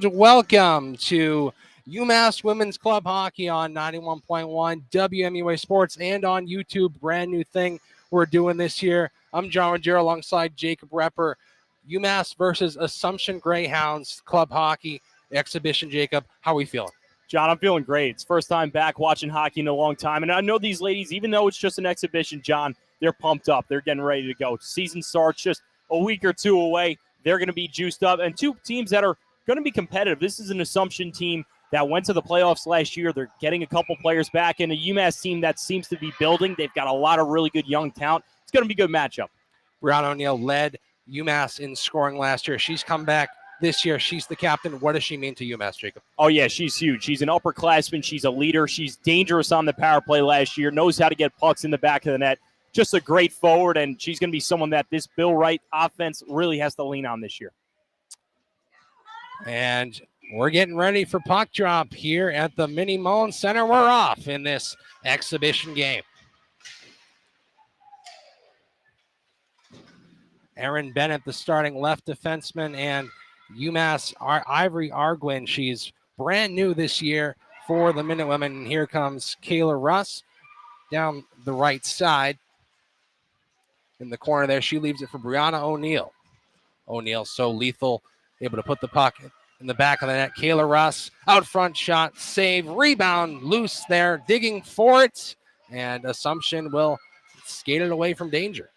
Welcome to UMass Women's Club Hockey on 91.1 WMUA Sports and on YouTube. Brand new thing we're doing this year. I'm John Ruggiero alongside Jacob Repper. UMass versus Assumption Greyhounds Club Hockey exhibition. Jacob, how are we feeling? John, I'm feeling great. It's first time back watching hockey in a long time. And I know these ladies, even though it's just an exhibition, John, they're pumped up. They're getting ready to go. Season starts just a week or two away. They're going to be juiced up. And two teams that are going to be competitive. This is an Assumption team that went to the playoffs last year. They're getting a couple players back. And a UMass team that seems to be building. They've got a lot of really good young talent. It's going to be a good matchup. Brianna O'Neill led UMass in scoring last year. She's come back this year. She's the captain. What does she mean to UMass, Jacob? Oh, yeah, she's huge. She's an upperclassman. She's a leader. She's dangerous on the power play last year, knows how to get pucks in the back of the net. Just a great forward, and she's going to be someone that this Bill Wright offense really has to lean on this year. And we're getting ready for puck drop here at the Mini Mullen Center. We're off in this exhibition game. Erin Bennett, the starting left defenseman, and UMass Ivory Arguin. She's brand new this year for the Minutewomen. And here comes Kayla Russ down the right side. In the corner there, she leaves it for Brianna O'Neill. O'Neill so lethal, able to put the puck in the back of the net. Kayla Russ, out front shot, save, rebound, loose there, digging for it. And Assumption will skate it away from danger.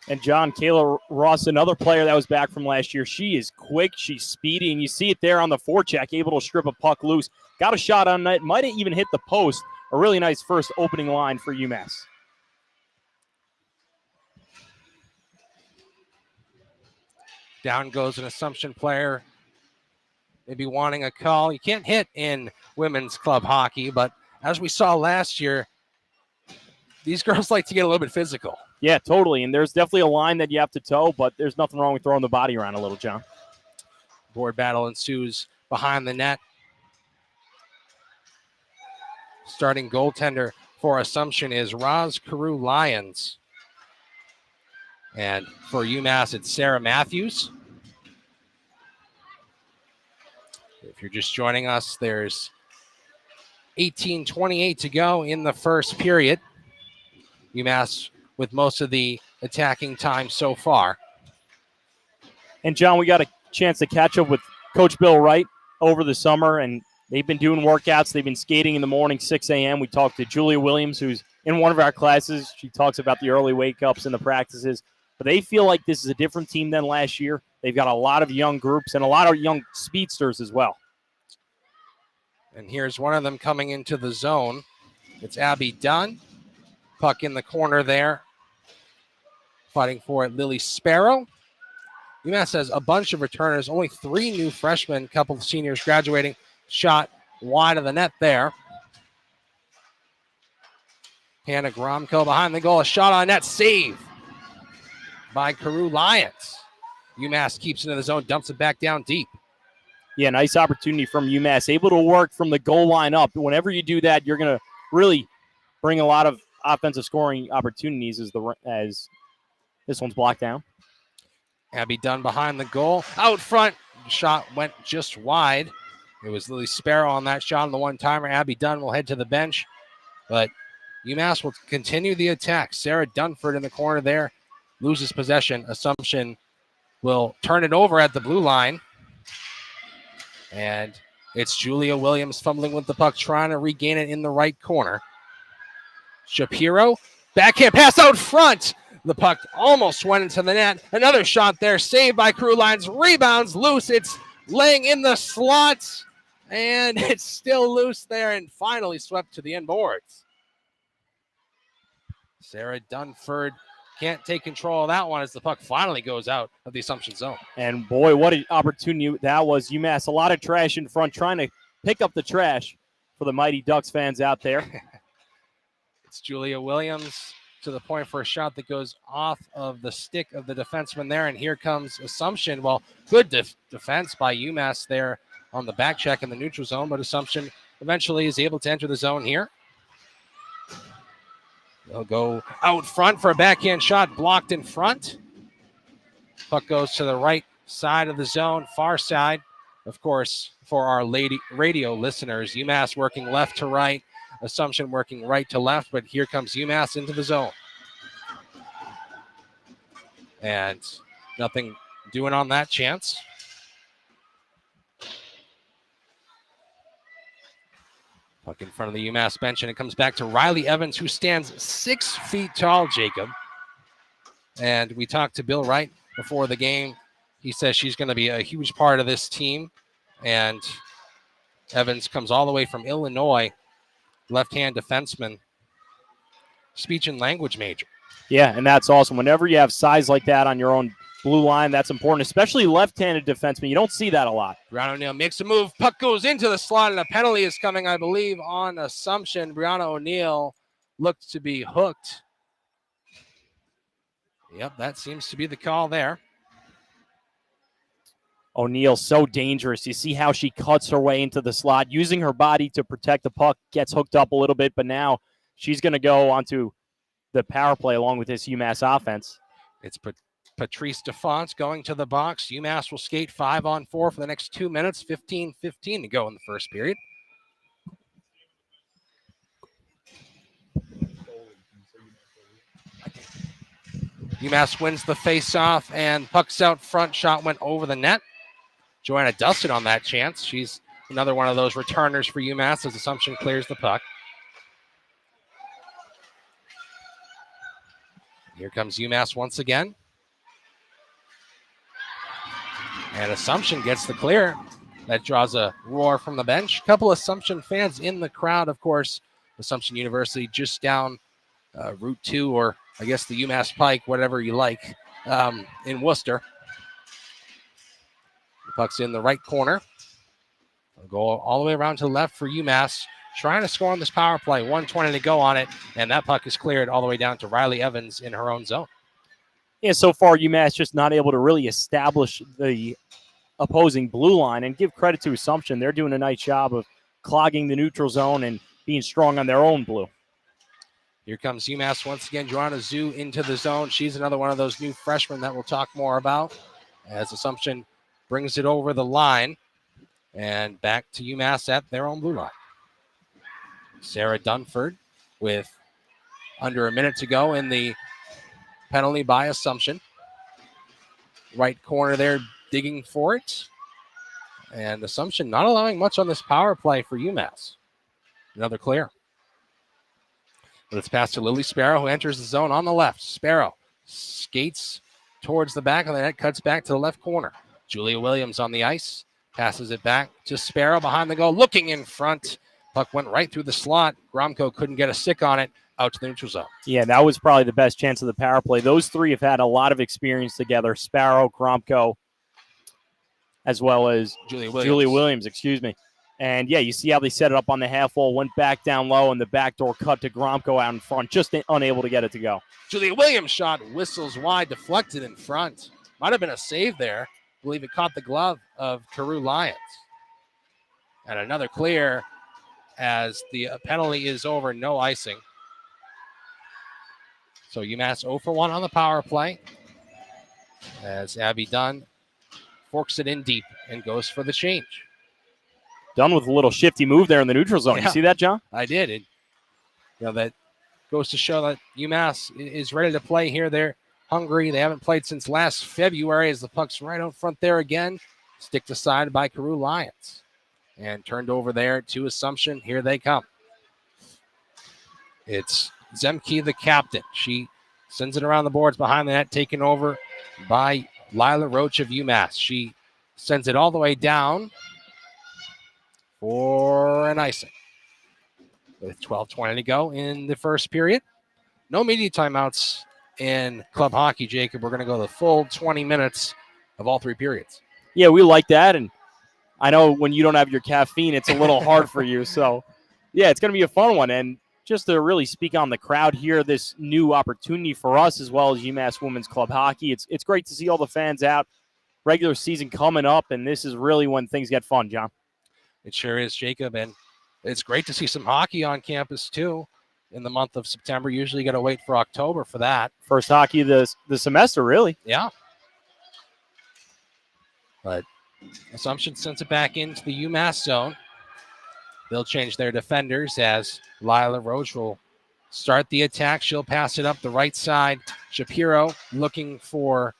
And John, Kayla Ross, another player that was back from last year. She is quick, she's speedy, and you see it there on the forecheck, able to strip a puck loose. Got a shot on net, might have even hit the post. A really nice first opening line for UMass. Down goes an Assumption player, maybe wanting a call. You can't hit in women's club hockey, but as we saw last year, these girls like to get a little bit physical. Yeah, totally. And there's definitely a line that you have to toe, but there's nothing wrong with throwing the body around a little, John. Board battle ensues behind the net. Starting goaltender for Assumption is Roz Carew Lyons. And for UMass, it's Sarah Matthews. If you're just joining us, there's 18:28 to go in the first period. UMass with most of the attacking time so far. And, John, we got a chance to catch up with Coach Bill Wright over the summer, and they've been doing workouts. They've been skating in the morning, 6 a.m. We talked to Julia Williams, who's in one of our classes. She talks about the early wake-ups and the practices. But they feel like this is a different team than last year. They've got a lot of young groups and a lot of young speedsters as well. And here's one of them coming into the zone. It's Abby Dunn. Puck in the corner there. Fighting for it, Lily Sparrow. UMass has a bunch of returners. Only 3 new freshmen, a couple of seniors graduating. Shot wide of the net there. Hannah Gromko behind the goal. A shot on net. Save by Carew Lyons. UMass keeps it in the zone, dumps it back down deep. Yeah, nice opportunity from UMass. Able to work from the goal line up. Whenever you do that, you're going to really bring a lot of offensive scoring opportunities as this one's blocked down. Abby Dunn behind the goal. Out front. Shot went just wide. It was Lily Sparrow on that shot on the one-timer. Abby Dunn will head to the bench. But UMass will continue the attack. Sarah Dunford in the corner there. Loses possession. Assumption will turn it over at the blue line. And it's Julia Williams fumbling with the puck, trying to regain it in the right corner. Shapiro, backhand pass out front. The puck almost went into the net. Another shot there, saved by Carew Lyons. Rebounds loose. It's laying in the slot, and it's still loose there and finally swept to the inboards. Sarah Dunford can't take control of that one as the puck finally goes out of the Assumption zone. And boy, what an opportunity that was. UMass, a lot of trash in front, trying to pick up the trash for the Mighty Ducks fans out there. It's Julia Williams to the point for a shot that goes off of the stick of the defenseman there. And here comes Assumption. Well, good defense by UMass there on the back check in the neutral zone, but Assumption eventually is able to enter the zone here. They'll go out front for a backhand shot, blocked in front. Puck goes to the right side of the zone, far side. of course, for our radio listeners, UMass working left to right, Assumption working right to left, but here comes UMass into the zone. And nothing doing on that chance. Puck in front of the UMass bench, and it comes back to Riley Evans, who stands 6 feet tall, Jacob. And we talked to Bill Wright before the game. He says she's going to be a huge part of this team. And Evans comes all the way from Illinois, left-hand defenseman, speech and language major. Yeah, and that's awesome. Whenever you have size like that on your own blue line, that's important, especially left-handed defensemen. You don't see that a lot. Brianna O'Neill makes a move. Puck goes into the slot, and a penalty is coming, I believe, on Assumption. Brianna O'Neill looked to be hooked. Yep, that seems to be the call there. O'Neill, so dangerous. You see how she cuts her way into the slot, using her body to protect the puck, gets hooked up a little bit, but now she's going to go onto the power play along with this UMass offense. It's Patrice DeFont going to the box. UMass will skate 5-on-4 for the next 2 minutes, 15-15 to go in the first period. UMass wins the face-off, and puck's out front. Shot went over the net. Joanna Dustin on that chance. She's another one of those returners for UMass as Assumption clears the puck. Here comes UMass once again. And Assumption gets the clear. That draws a roar from the bench. A couple Assumption fans in the crowd, of course. Assumption University just down Route 2, or I guess the UMass Pike, whatever you like, in Worcester. The puck's in the right corner. It'll go all the way around to the left for UMass. Trying to score on this power play. 1:20 to go on it, and that puck is cleared all the way down to Riley Evans in her own zone. Yeah, so far UMass just not able to really establish the opposing blue line, and give credit to Assumption. They're doing a nice job of clogging the neutral zone and being strong on their own blue. Here comes UMass once again. Joanna Zhu into the zone. She's another one of those new freshmen that we'll talk more about as Assumption brings it over the line and back to UMass at their own blue line. Sarah Dunford with under a minute to go in the penalty by Assumption. Right corner there digging for it. And Assumption not allowing much on this power play for UMass. Another clear. But it's passed to Lily Sparrow, who enters the zone on the left. Sparrow skates towards the back of the net, cuts back to the left corner. Julia Williams on the ice, passes it back to Sparrow behind the goal, looking in front. Puck went right through the slot. Gromko couldn't get a stick on it, out to the neutral zone. Yeah, that was probably the best chance of the power play. Those three have had a lot of experience together. Sparrow, Gromko, as well as Julia Williams, And, yeah, you see how they set it up on the half wall, went back down low, and the backdoor cut to Gromko out in front, just unable to get it to go. Julia Williams shot whistles wide, deflected in front. Might have been a save there. I believe it caught the glove of Carew Lyons. And another clear as the penalty is over, no icing. So UMass 0 for 1 on the power play as Abby Dunn forks it in deep and goes for the change. Dunn with a little shifty move there in the neutral zone. Yeah. You see that, John? I did. That goes to show that UMass is ready to play here. They're hungry. They haven't played since last February as the puck's right out front there again. Sticked aside by Carew Lyons. And turned over there to Assumption. Here they come. It's Zemke, the captain. She sends it around the boards behind the net, taken over by Lila Roach of UMass. She sends it all the way down for an icing. With 12:20 to go in the first period. No media timeouts in club hockey, Jacob. We're going to go the full 20 minutes of all three periods. Yeah, we like that. And I know when you don't have your caffeine, it's a little hard for you. So, yeah, it's going to be a fun one. And just to really speak on the crowd here, this new opportunity for us as well as UMass Women's Club Hockey. It's great to see all the fans out. Regular season coming up, and this is really when things get fun, John. It sure is, Jacob. And it's great to see some hockey on campus, too, in the month of September. Usually you got to wait for October for that. First hockey the semester, really. Yeah. But Assumption sends it back into the UMass zone. They'll change their defenders as Lila Roach will start the attack. She'll pass it up the right side. Shapiro looking for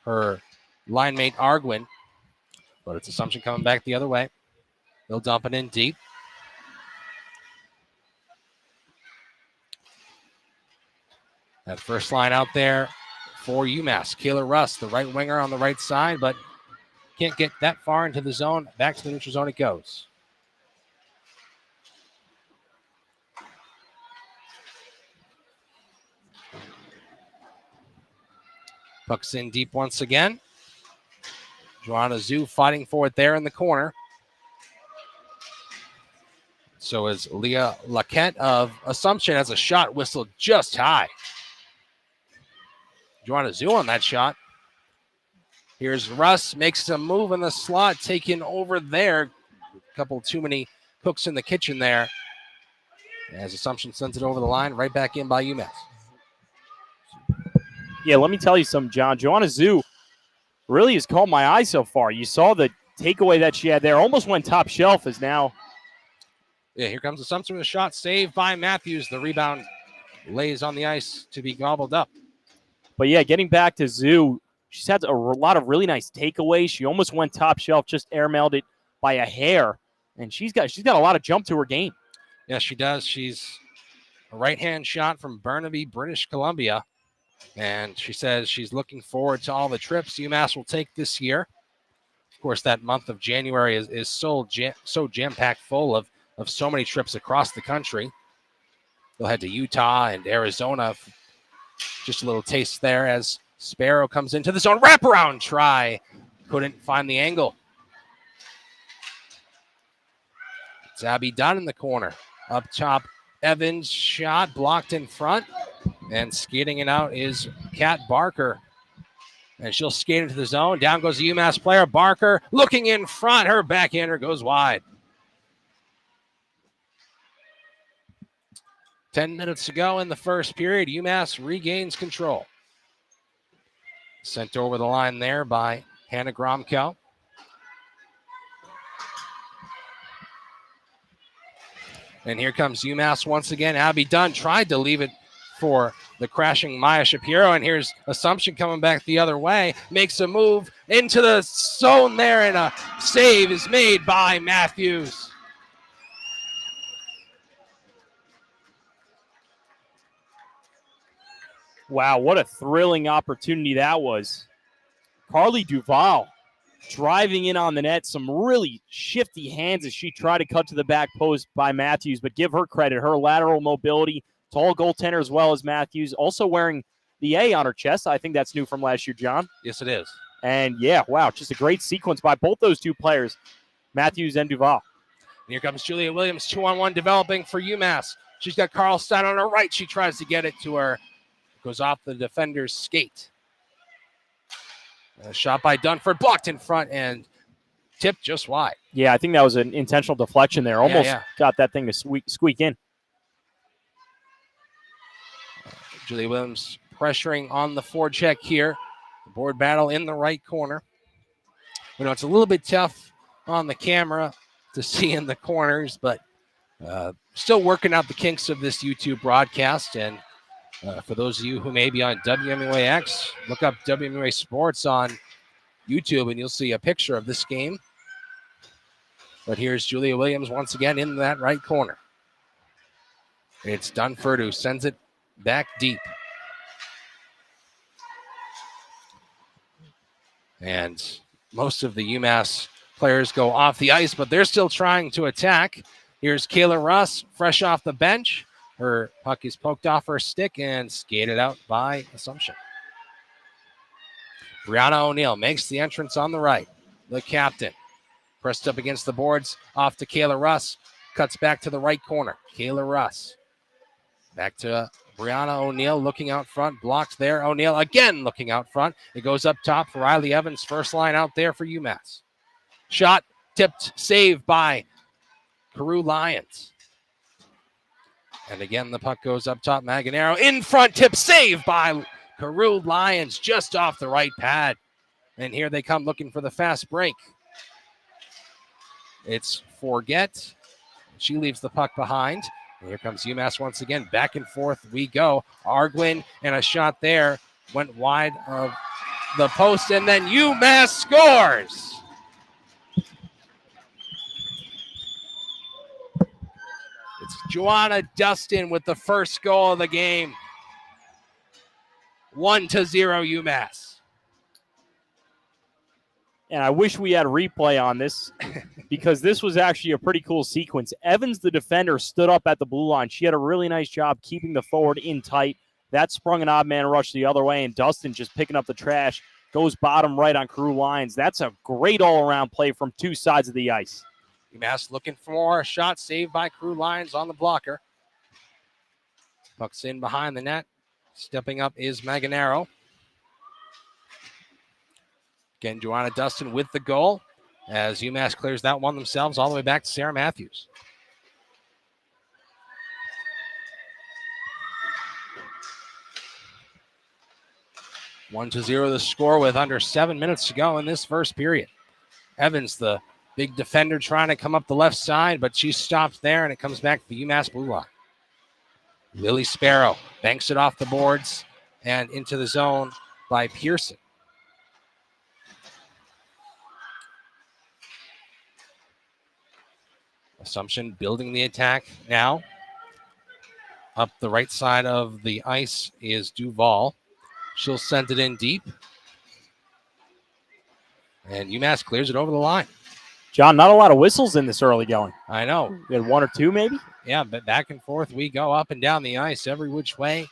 her line mate Arguin, but it's Assumption coming back the other way. They'll dump it in deep. That first line out there for UMass. Kayla Russ, the right winger on the right side, but can't get that far into the zone. Back to the neutral zone it goes. Puck's in deep once again. Joanna Zhu fighting for it there in the corner. So is Leah Laquette of Assumption, has a shot whistled just high. Joanna Zhu on that shot. Here's Russ, makes a move in the slot, taken over there. A couple too many cooks in the kitchen there. As Assumption sends it over the line, right back in by UMass. Yeah, let me tell you something, John. Joanna Zhu really has caught my eye so far. You saw the takeaway that she had there. Almost went top shelf as now. Yeah, here comes Assumption with a shot saved by Matthews. The rebound lays on the ice to be gobbled up. But yeah, getting back to Zhu, she's had a lot of really nice takeaways. She almost went top shelf, just airmailed it by a hair. And she's got a lot of jump to her game. Yes, she does. She's a right-hand shot from Burnaby, British Columbia. And she says she's looking forward to all the trips UMass will take this year. Of course, that month of January is so jam-packed full of so many trips across the country. They'll head to Utah and Arizona. Just a little taste there as Sparrow comes into the zone. Wraparound try. Couldn't find the angle. It's Abby Dunn in the corner. Up top, Evans' shot blocked in front. And skating it out is Kat Barker. And she'll skate into the zone. Down goes the UMass player. Barker looking in front. Her backhander goes wide. 10 minutes to go in the first period. UMass regains control. Sent over the line there by Hannah Gromko. And here comes UMass once again. Abby Dunn tried to leave it for the crashing Maya Shapiro. And here's Assumption coming back the other way. Makes a move into the zone there, and a save is made by Matthews. Wow, what a thrilling opportunity that was. Carly Duval driving in on the net. Some really shifty hands as she tried to cut to the back post by Matthews, but give her credit. Her lateral mobility, tall goaltender as well as Matthews, also wearing the A on her chest. I think that's new from last year, John. Yes, it is. And yeah, wow, just a great sequence by both those two players, Matthews and Duval. And here comes Julia Williams, 2-on-1 developing for UMass. She's got Carl Stein on her right. She tries to get it to her. Goes off the defender's skate. A shot by Dunford, blocked in front and tipped just wide. Yeah, I think that was an intentional deflection there. Almost got that thing to squeak in. Julia Williams pressuring on the forecheck here. The board battle in the right corner. You know, it's a little bit tough on the camera to see in the corners, but still working out the kinks of this YouTube broadcast. And for those of you who may be on WMUAX, look up WMUA Sports on YouTube and you'll see a picture of this game. But here's Julia Williams once again in that right corner. It's Dunford who sends it back deep. And most of the UMass players go off the ice, but they're still trying to attack. Here's Kayla Russ, fresh off the bench. Her puck is poked off her stick and skated out by Assumption. Brianna O'Neill makes the entrance on the right. The captain pressed up against the boards, off to Kayla Russ. Cuts back to the right corner. Kayla Russ. Back to Brianna O'Neill looking out front. Blocked there. O'Neill again looking out front. It goes up top for Riley Evans. First line out there for UMass. Shot tipped, saved by Carew Lyons. And again, the puck goes up top. Maganero in front, tip, saved by Carew Lyons just off the right pad. And here they come looking for the fast break. It's Forget. She leaves the puck behind. And here comes UMass once again. Back and forth we go. Arguin and a shot there. Went wide of the post, and then UMass scores. It's Joanna Dustin with the first goal of the game. 1-0 UMass. And I wish we had a replay on this because this was actually a pretty cool sequence. Evans, the defender, stood up at the blue line. She had a really nice job keeping the forward in tight. That sprung an odd man rush the other way, and Dustin just picking up the trash, goes bottom right on Carew Lyons. That's a great all-around play from two sides of the ice. UMass looking for a shot saved by Carew Lyons on the blocker. Puck's in behind the net. Stepping up is Maganaro. Again, Joanna Dustin with the goal as UMass clears that one themselves all the way back to Sarah Matthews. One to 0 the score with under 7 minutes to go in this first period. Evans, the big defender, trying to come up the left side, but she stops there, and it comes back to the UMass blue line. Lily Sparrow banks it off the boards and into the zone by Pearson. Assumption building the attack now. Up the right side of the ice is Duval. She'll send it in deep. And UMass clears it over the line. John, not a lot of whistles in this early going. I know. We had one or two maybe? Yeah, but back and forth we go up and down the ice every which way.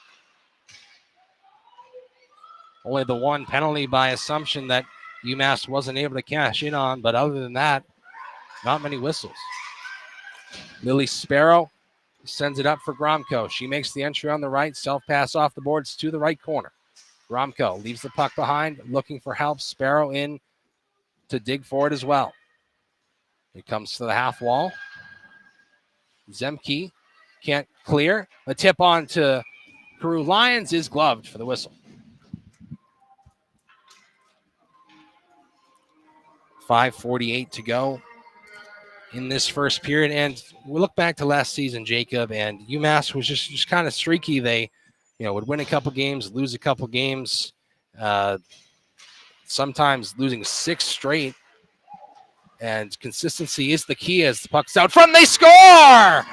Only the one penalty by Assumption that UMass wasn't able to cash in on, but other than that, not many whistles. Lily Sparrow sends it up for Gromko. She makes the entry on the right, self-pass off the boards to the right corner. Gromko leaves the puck behind, looking for help. Sparrow in to dig for it as well. It comes to the half wall. Zemke can't clear. A tip on to Carew Lyons is gloved for the whistle. 5:48 to go in this first period. And we look back to last season, Jacob, and UMass was just kind of streaky. They, would win a couple games, lose a couple games, sometimes losing 6 straight. And consistency is the key as the puck's out front. They score!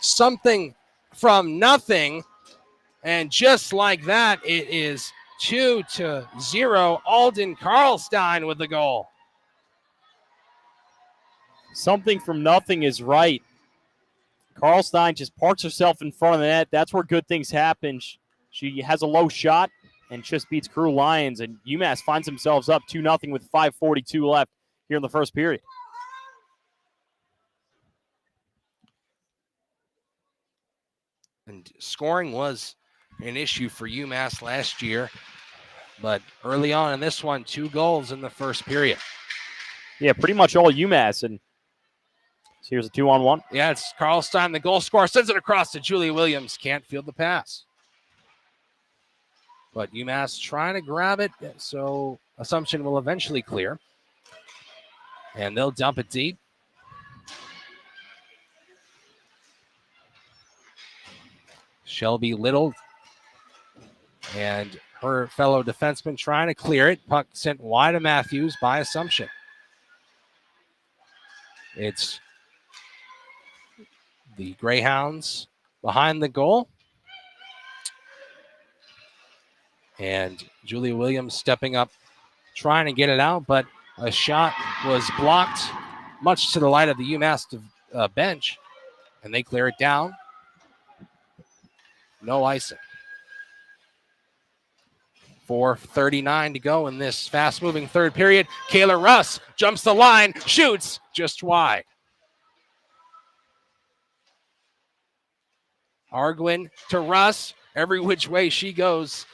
Something from nothing. And just like that, it is 2-0. Alden Karlstein with the goal. Something from nothing is right. Karlstein just parks herself in front of the net. That's where good things happen. She has a low shot and just beats Carew Lyons, and UMass finds themselves up 2-0 with 5:42 left here in the first period. And scoring was an issue for UMass last year, but early on in this one, 2 goals in the first period. Yeah, pretty much all UMass, and so here's a 2-on-1. Yeah, it's Karlstein, the goal scorer, sends it across to Julia Williams. Can't field the pass. But UMass trying to grab it, so Assumption will eventually clear. And they'll dump it deep. Shelby Little and her fellow defenseman trying to clear it. Puck sent wide to Matthews by Assumption. It's the Greyhounds behind the goal. And Julia Williams stepping up, trying to get it out, but a shot was blocked, much to the light of the UMass bench, and they clear it down. No icing. 4:39 to go in this fast-moving third period. Kayla Russ jumps the line, shoots just wide. Arguin to Russ. Every which way she goes.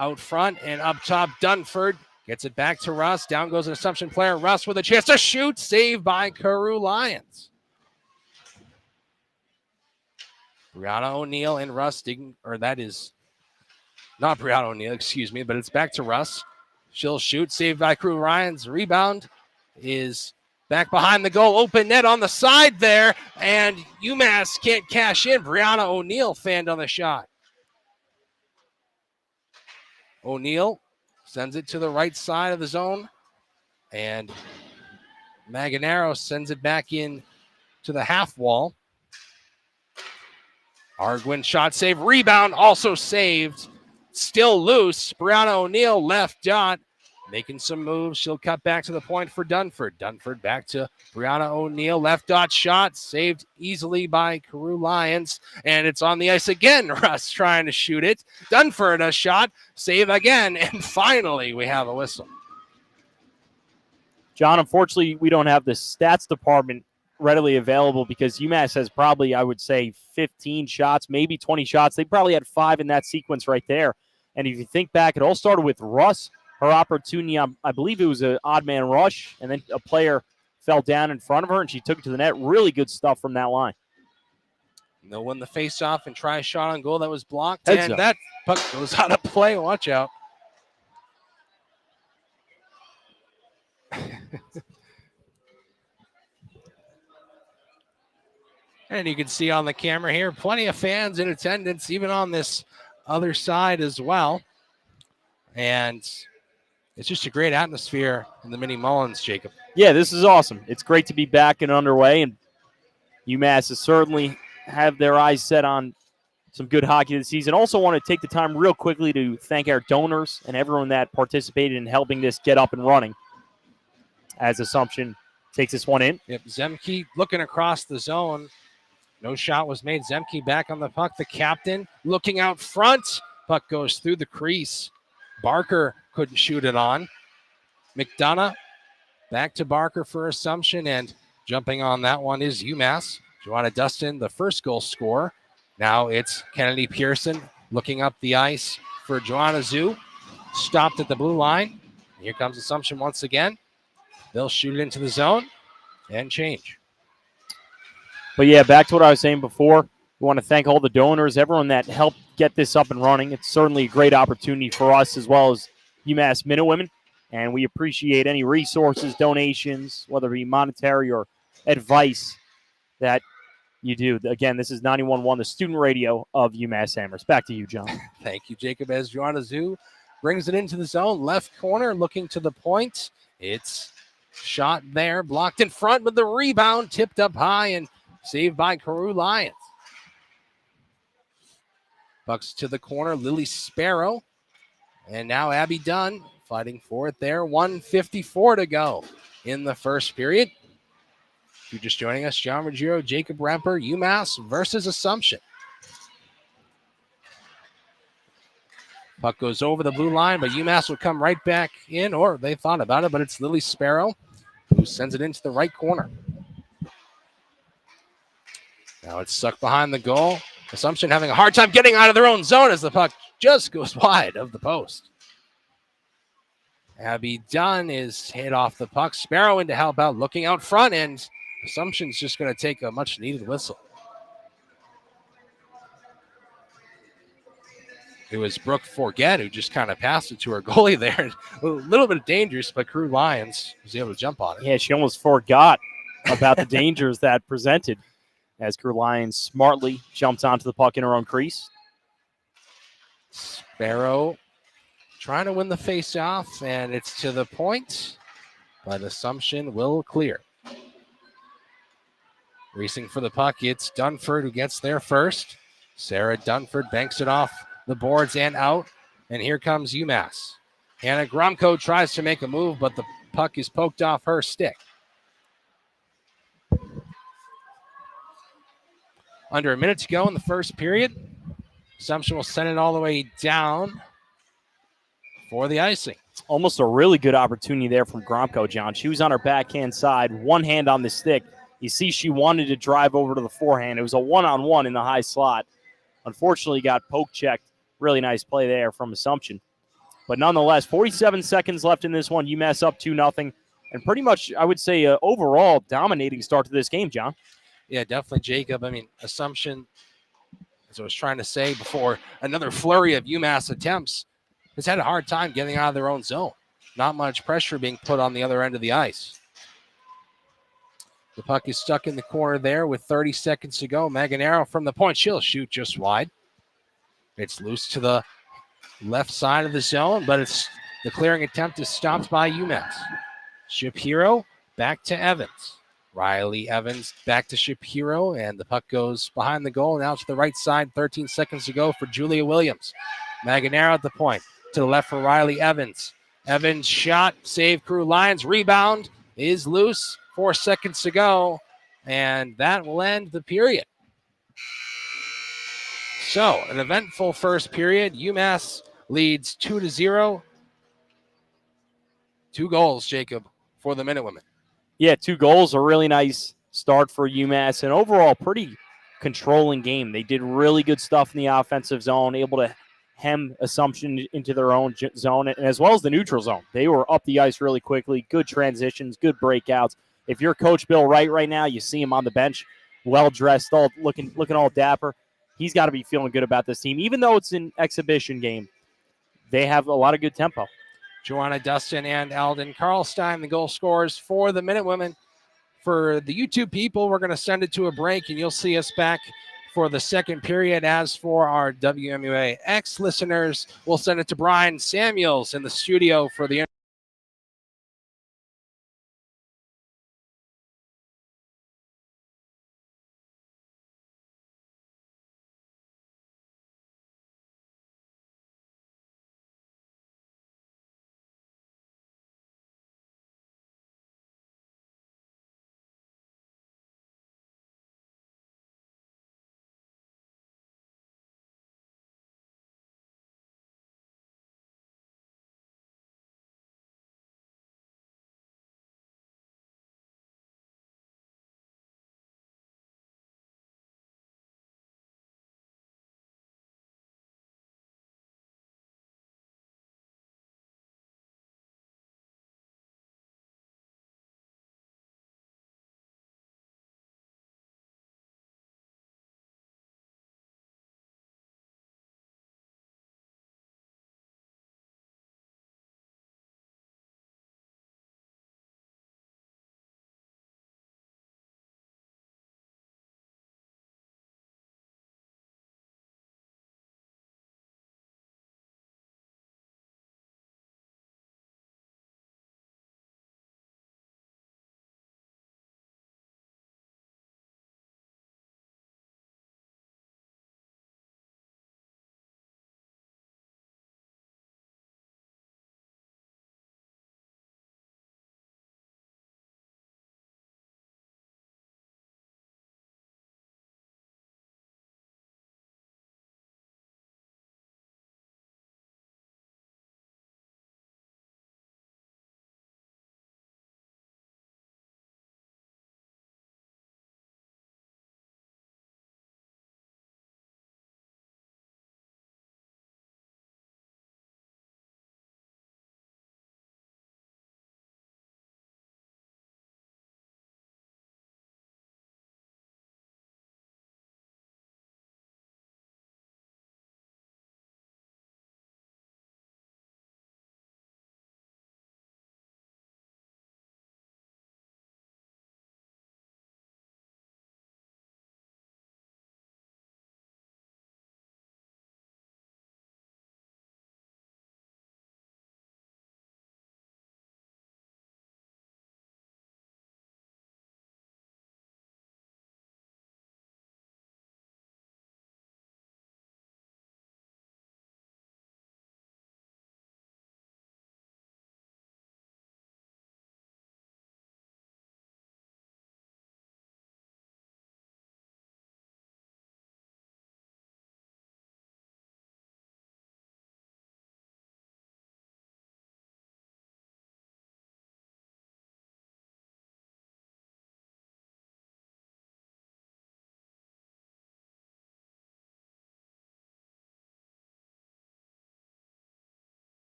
Out front and up top, Dunford gets it back to Russ. Down goes an Assumption player. Russ with a chance to shoot. Saved by Carew Lyons. Brianna O'Neill and Russ digging, or that is Not Brianna O'Neill, excuse me, but it's back to Russ. She'll shoot, saved by Crew Ryan's. Rebound is back behind the goal. Open net on the side there, and UMass can't cash in. Brianna O'Neill fanned on the shot. O'Neill sends it to the right side of the zone, and Maganaro sends it back in to the half wall. Arguin shot save, rebound also saved. Still loose. Brianna O'Neill left dot. Making some moves. She'll cut back to the point for Dunford. Dunford back to Brianna O'Neill. Left dot shot. Saved easily by Carew Lions. And it's on the ice again. Russ trying to shoot it. Dunford a shot. Save again. And finally we have a whistle. John, unfortunately, we don't have the stats department readily available because UMass has probably, I would say, 15 shots, maybe 20 shots. They probably had 5 in that sequence right there. And if you think back, it all started with Russ. Her opportunity, I believe it was an odd man rush, and then a player fell down in front of her, and she took it to the net. Really good stuff from that line. They'll win the face-off and try a shot on goal that was blocked. Heads and up. That puck goes out of play. Watch out. And you can see on the camera here, plenty of fans in attendance, even on this other side as well. And it's just a great atmosphere in the Mini Mullins, Jacob. Yeah, this is awesome. It's great to be back and underway, and UMass has certainly have their eyes set on some good hockey this season. Also want to take the time real quickly to thank our donors and everyone that participated in helping this get up and running as Assumption takes this one in. Yep, Zemke looking across the zone. No shot was made. Zemke back on the puck. The captain looking out front. Puck goes through the crease. Barker couldn't shoot it on. McDonough back to Barker for Assumption, and jumping on that one is UMass. Joanna Dustin, the first goal scorer. Now it's Kennedy Pearson looking up the ice for Joanna Zhu. Stopped at the blue line. Here comes Assumption once again. They'll shoot it into the zone and change. But yeah, back to what I was saying before. We want to thank all the donors, everyone that helped get this up and running. It's certainly a great opportunity for us as well as UMass Minutewomen. And we appreciate any resources, donations, whether it be monetary or advice that you do. Again, this is 91.1, the student radio of UMass Amherst. Back to you, John. Thank you, Jacob. As Joanna Zhu brings it into the zone, left corner, looking to the point. It's shot there, blocked in front with the rebound, tipped up high and saved by Carew Lions. Bucks to the corner, Lily Sparrow. And now Abby Dunn fighting for it there. 1:54 to go in the first period. If you're just joining us, John Ruggiero, Jacob Remper, UMass versus Assumption. Puck goes over the blue line, but UMass would come right back in, or they thought about it, but it's Lily Sparrow who sends it into the right corner. Now it's stuck behind the goal. Assumption having a hard time getting out of their own zone as the puck just goes wide of the post. Abby Dunn is hit off the puck. Sparrow in to help out, looking out front, and Assumption's just going to take a much-needed whistle. It was Brooke Forget who just kind of passed it to her goalie there. A little bit dangerous, but Carew Lions was able to jump on it. Yeah, she almost forgot about the dangers that presented as Carew Lions smartly jumped onto the puck in her own crease. Sparrow trying to win the face-off, and it's to the point, but Assumption will clear. Racing for the puck, it's Dunford who gets there first. Sarah Dunford banks it off the boards and out, and here comes UMass. Hannah Gromko tries to make a move, but the puck is poked off her stick. Under a minute to go in the first period. Assumption will send it all the way down for the icing. Almost a really good opportunity there from Gromko, John. She was on her backhand side, one hand on the stick. You see she wanted to drive over to the forehand. It was a one-on-one in the high slot. Unfortunately, got poke checked. Really nice play there from Assumption. But nonetheless, 47 seconds left in this one. UMass up 2-0. And pretty much, I would say, overall dominating start to this game, John. Yeah, definitely, Jacob. I mean, Assumption as I was trying to say before, another flurry of UMass attempts, has had a hard time getting out of their own zone. Not much pressure being put on the other end of the ice. The puck is stuck in the corner there with 30 seconds to go. Manganaro from the point. She'll shoot just wide. It's loose to the left side of the zone, but it's the clearing attempt is stopped by UMass. Shapiro back to Evans. Riley Evans back to Shapiro, and the puck goes behind the goal and out to the right side. 13 seconds to go for Julia Williams. Manganaro at the point. To the left for Riley Evans. Evans shot, save Crew Lions. Rebound is loose. 4 seconds to go, and that will end the period. So, an eventful first period. UMass leads 2-0. 2 goals, Jacob, for the Minutewomen. Yeah, 2 goals, a really nice start for UMass, and overall pretty controlling game. They did really good stuff in the offensive zone, able to hem Assumption into their own zone, and as well as the neutral zone. They were up the ice really quickly, good transitions, good breakouts. If you're Coach Bill Wright right now, you see him on the bench, well-dressed, all looking all dapper. He's got to be feeling good about this team. Even though it's an exhibition game, they have a lot of good tempo. Joanna Dustin and Alden Karlstein, the goal scorers for the Minutewomen. For the YouTube people, we're going to send it to a break, and you'll see us back for the second period. As for our WMUA X listeners, we'll send it to Brian Samuels in the studio for the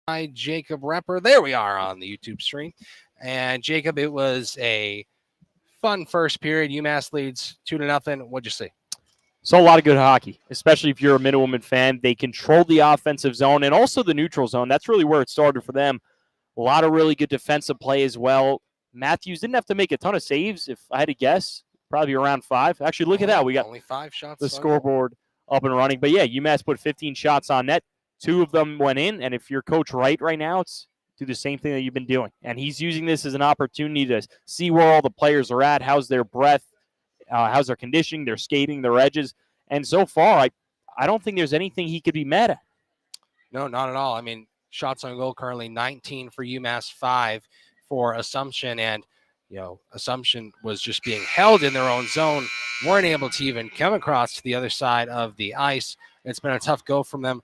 by Jacob Repper. There we are on the YouTube stream. And Jacob, it was a fun first period. UMass leads 2-0. What'd you see? So a lot of good hockey, especially if you're a Minutewoman fan. They controlled the offensive zone and also the neutral zone. That's really where it started for them. A lot of really good defensive play as well. Matthews didn't have to make a ton of saves, if I had to guess. Probably around 5. Actually, look at that. We got only 5 shots. The scoreboard up and running. But, yeah, UMass put 15 shots on net. 2 of them went in. And if you're Coach Wright right now, it's do the same thing that you've been doing. And he's using this as an opportunity to see where all the players are at, how's their breath, how's their conditioning, their skating, their edges. And so far, I don't think there's anything he could be mad at. No, not at all. I mean, shots on goal currently 19 for UMass, 5 for Assumption. And, Assumption was just being held in their own zone, weren't able to even come across to the other side of the ice. It's been a tough go from them.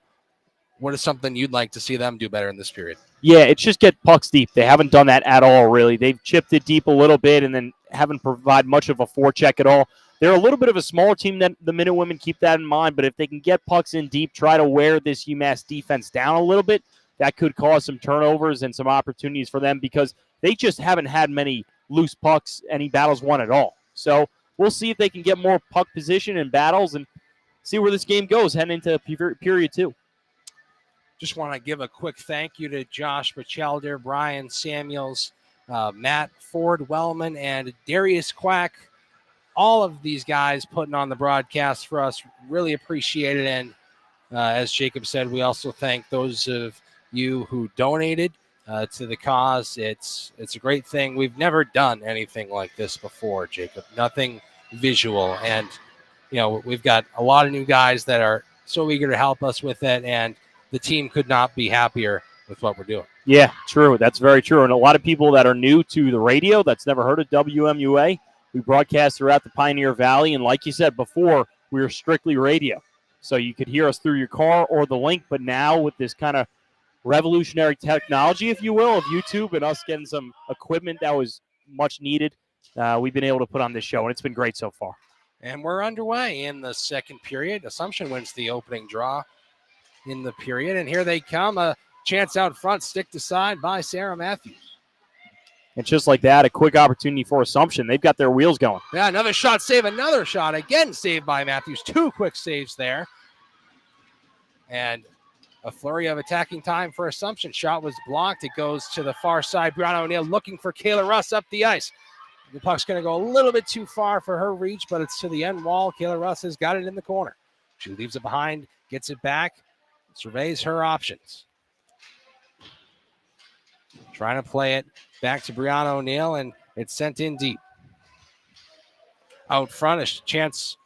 What is something you'd like to see them do better in this period? Yeah, it's just get pucks deep. They haven't done that at all, really. They've chipped it deep a little bit and then haven't provided much of a forecheck at all. They're a little bit of a smaller team than the Minutewomen. Keep that in mind. But if they can get pucks in deep, try to wear this UMass defense down a little bit, that could cause some turnovers and some opportunities for them because they just haven't had many loose pucks, any battles won at all. So we'll see if they can get more puck position in battles and see where this game goes heading into period 2. Just want to give a quick thank you to Josh Bachelder, Brian Samuels, Matt Ford-Wellman, and Darius Quack. All of these guys putting on the broadcast for us. Really appreciate it. And as Jacob said, we also thank those of you who donated to the cause. It's a great thing. We've never done anything like this before, Jacob. Nothing visual. And, we've got a lot of new guys that are so eager to help us with it. And the team could not be happier with what we're doing. Yeah, true. That's very true. And a lot of people that are new to the radio that's never heard of WMUA, we broadcast throughout the Pioneer Valley. And like you said before, we were strictly radio. So you could hear us through your car or the link. But now with this kind of revolutionary technology, if you will, of YouTube and us getting some equipment that was much needed, we've been able to put on this show. And it's been great so far. And we're underway in the second period. Assumption wins the opening draw in the period. And here they come. A chance out front, stick aside by Sarah Matthews. And just like that, a quick opportunity for Assumption. They've got their wheels going. Yeah, another shot save, another shot. Again, saved by Matthews. 2 quick saves there. And a flurry of attacking time for Assumption. Shot was blocked. It goes to the far side. Brianna O'Neill looking for Kayla Russ up the ice. The puck's going to go a little bit too far for her reach, but it's to the end wall. Kayla Russ has got it in the corner. She leaves it behind, gets it back, surveys her options. Trying to play it back to Brianna O'Neill, and it's sent in deep. Out front, a chance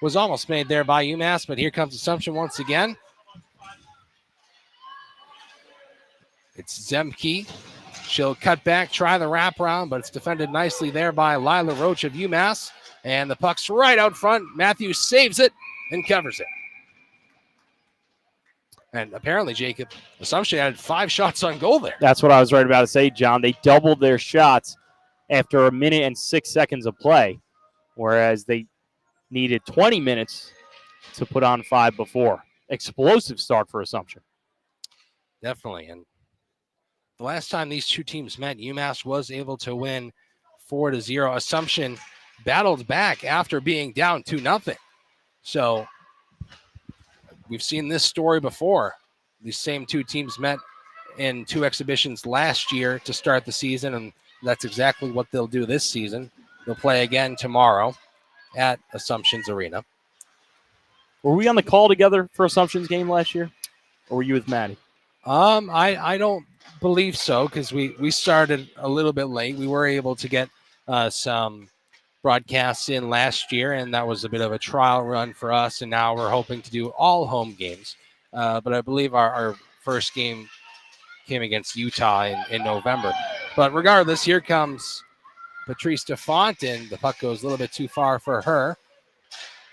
was almost made there by UMass, but here comes Assumption once again. It's Zemke. She'll cut back, try the wraparound, but it's defended nicely there by Lila Roach of UMass. And the puck's right out front. Matthews saves it and covers it. And apparently, Jacob, Assumption had 5 shots on goal there. That's what I was right about to say, John. They doubled their shots after a minute and 6 seconds of play, whereas they needed 20 minutes to put on 5 before. Explosive start for Assumption. Definitely. And the last time these two teams met, UMass was able to win 4-0. Assumption battled back after being down 2-0. So we've seen this story before. These same two teams met in 2 exhibitions last year to start the season, and that's exactly what they'll do this season. They'll play again tomorrow at Assumption's Arena. Were we on the call together for Assumption's game last year? Or were you with Maddie? I don't believe so, because we started a little bit late. We were able to get some broadcasts in last year, and that was a bit of a trial run for us, and now we're hoping to do all home games. But I believe our first game came against Utah in November. But regardless, here comes Patrice DeFont, and the puck goes a little bit too far for her.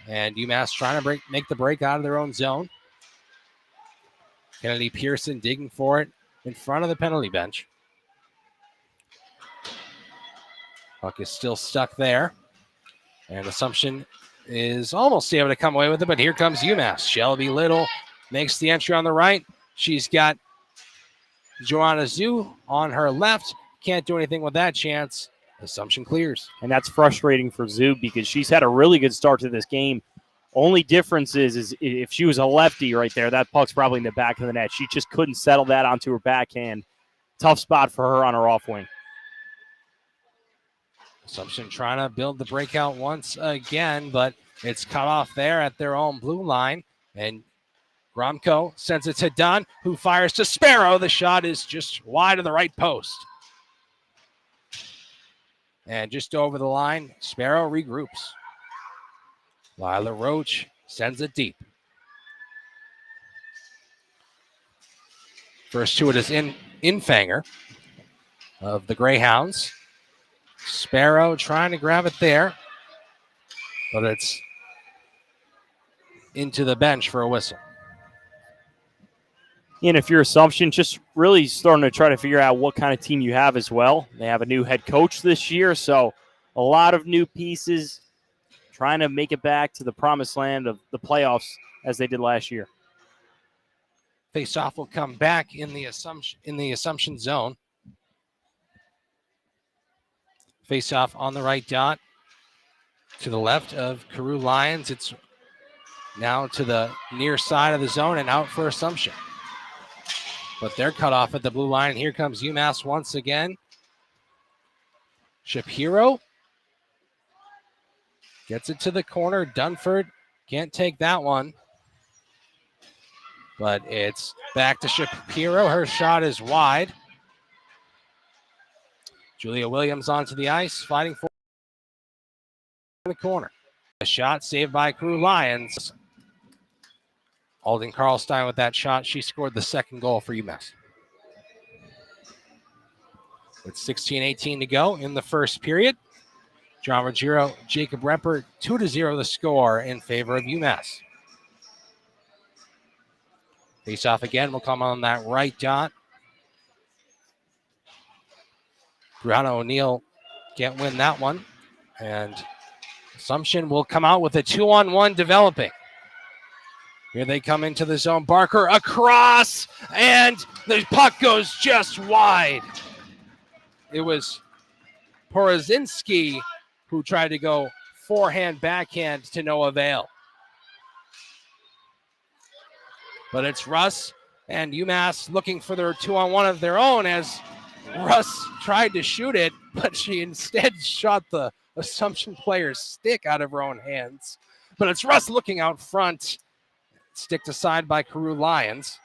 And UMass trying to make the break out of their own zone. Kennedy Pearson digging for it in front of the penalty bench. Puck is still stuck there. And Assumption is almost able to come away with it, but here comes UMass. Shelby Little makes the entry on the right. She's got Joanna Zhu on her left. Can't do anything with that chance. Assumption clears. And that's frustrating for Zhu because she's had a really good start to this game. Only difference is if she was a lefty right there, that puck's probably in the back of the net. She just couldn't settle that onto her backhand. Tough spot for her on her off wing. Assumption trying to build the breakout once again, but it's cut off there at their own blue line. And Gromko sends it to Dunn, who fires to Sparrow. The shot is just wide of the right post. And just over the line, Sparrow regroups. Lila Roach sends it deep. First to it is Infanger of the Greyhounds. Sparrow trying to grab it there, but it's into the bench for a whistle. And if your assumption, just really starting to try to figure out what kind of team you have as well. They have a new head coach this year, so a lot of new pieces trying to make it back to the promised land of the playoffs as they did last year. Faceoff will come back in the assumption zone. Faceoff on the right dot to the left of Carew Lions. It's now to the near side of the zone and out for Assumption. But they're cut off at the blue line. And here comes UMass once again. Shapiro gets it to the corner. Dunford can't take that one. But it's back to Shapiro. Her shot is wide. Julia Williams onto the ice, fighting for the corner. A shot saved by Carew Lions. Alden Karlstein with that shot. She scored the second goal for UMass. With 16:18 to go in the first period. John Ruggiero, Jacob Repper, 2-0 the score in favor of UMass. Face-off again will come on that right dot. Brianna O'Neill can't win that one. And Assumption will come out with a 2-on-1 developing. Here they come into the zone. Barker across, and the puck goes just wide. It was Porozinski who tried to go forehand, backhand to no avail. But it's Russ and UMass looking for their 2-on-1 of their own as Russ tried to shoot it, but she instead shot the Assumption player's stick out of her own hands. But it's Russ looking out front. Sticked aside by Carew Lions.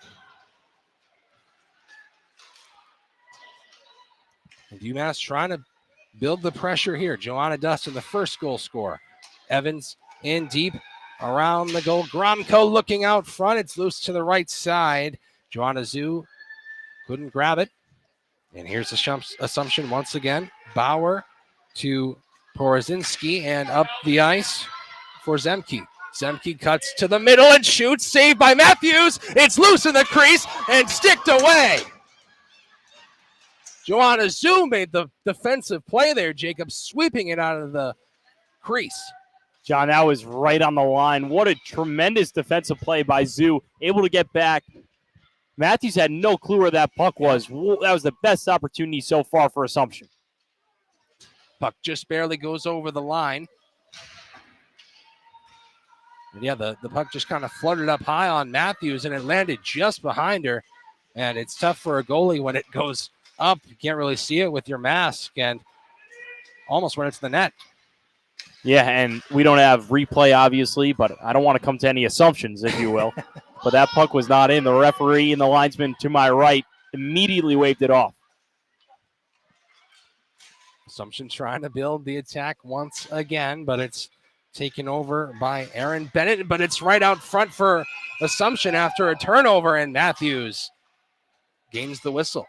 And UMass trying to build the pressure here. Joanna Dustin, the first goal scorer. Evans in deep around the goal. Gromko looking out front. It's loose to the right side. Joanna Zhu couldn't grab it. And here's Assumption once again. Bauer to Porozinski and up the ice for Zemke. Zemke cuts to the middle and shoots. Saved by Matthews. It's loose in the crease and sticked away. Joanna Zhu made the defensive play there, Jacob, sweeping it out of the crease. John, that was right on the line. What a tremendous defensive play by Zhu. Able to get back. Matthews had no clue where that puck was. That was the best opportunity so far for Assumption. Puck just barely goes over the line. And yeah, the puck just kind of fluttered up high on Matthews, and it landed just behind her. And it's tough for a goalie when it goes up. You can't really see it with your mask, and almost went into the net. Yeah, and we don't have replay, obviously, but I don't want to come to any assumptions, if you will. But that puck was not in. The referee and the linesman to my right immediately waved it off. Assumption trying to build the attack once again, but it's taken over by Aaron Bennett, but it's right out front for Assumption after a turnover, and Matthews gains the whistle.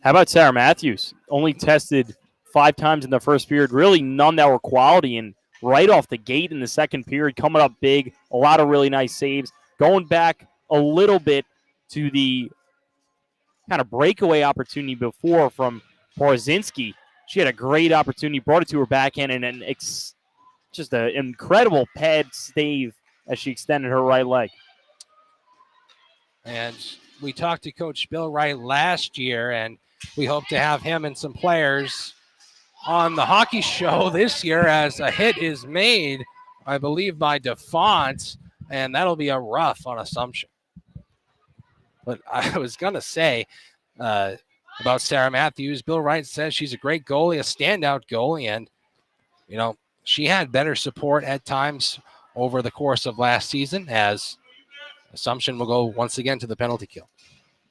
How about Sarah Matthews? Only tested 5 times in the first period, really none that were quality, and right off the gate in the second period, coming up big, a lot of really nice saves. Going back a little bit to the kind of breakaway opportunity before from Porozinski. She had a great opportunity, brought it to her backhand, and just an incredible pad save as she extended her right leg. And we talked to Coach Bill Wright last year, and we hope to have him and some players on the hockey show this year as a hit is made, I believe, by DeFont, and that'll be a rough on Assumption. But I was going to say about Sarah Matthews, Bill Wright says she's a great goalie, a standout goalie, and, you know, she had better support at times over the course of last season, as Assumption will go once again to the penalty kill.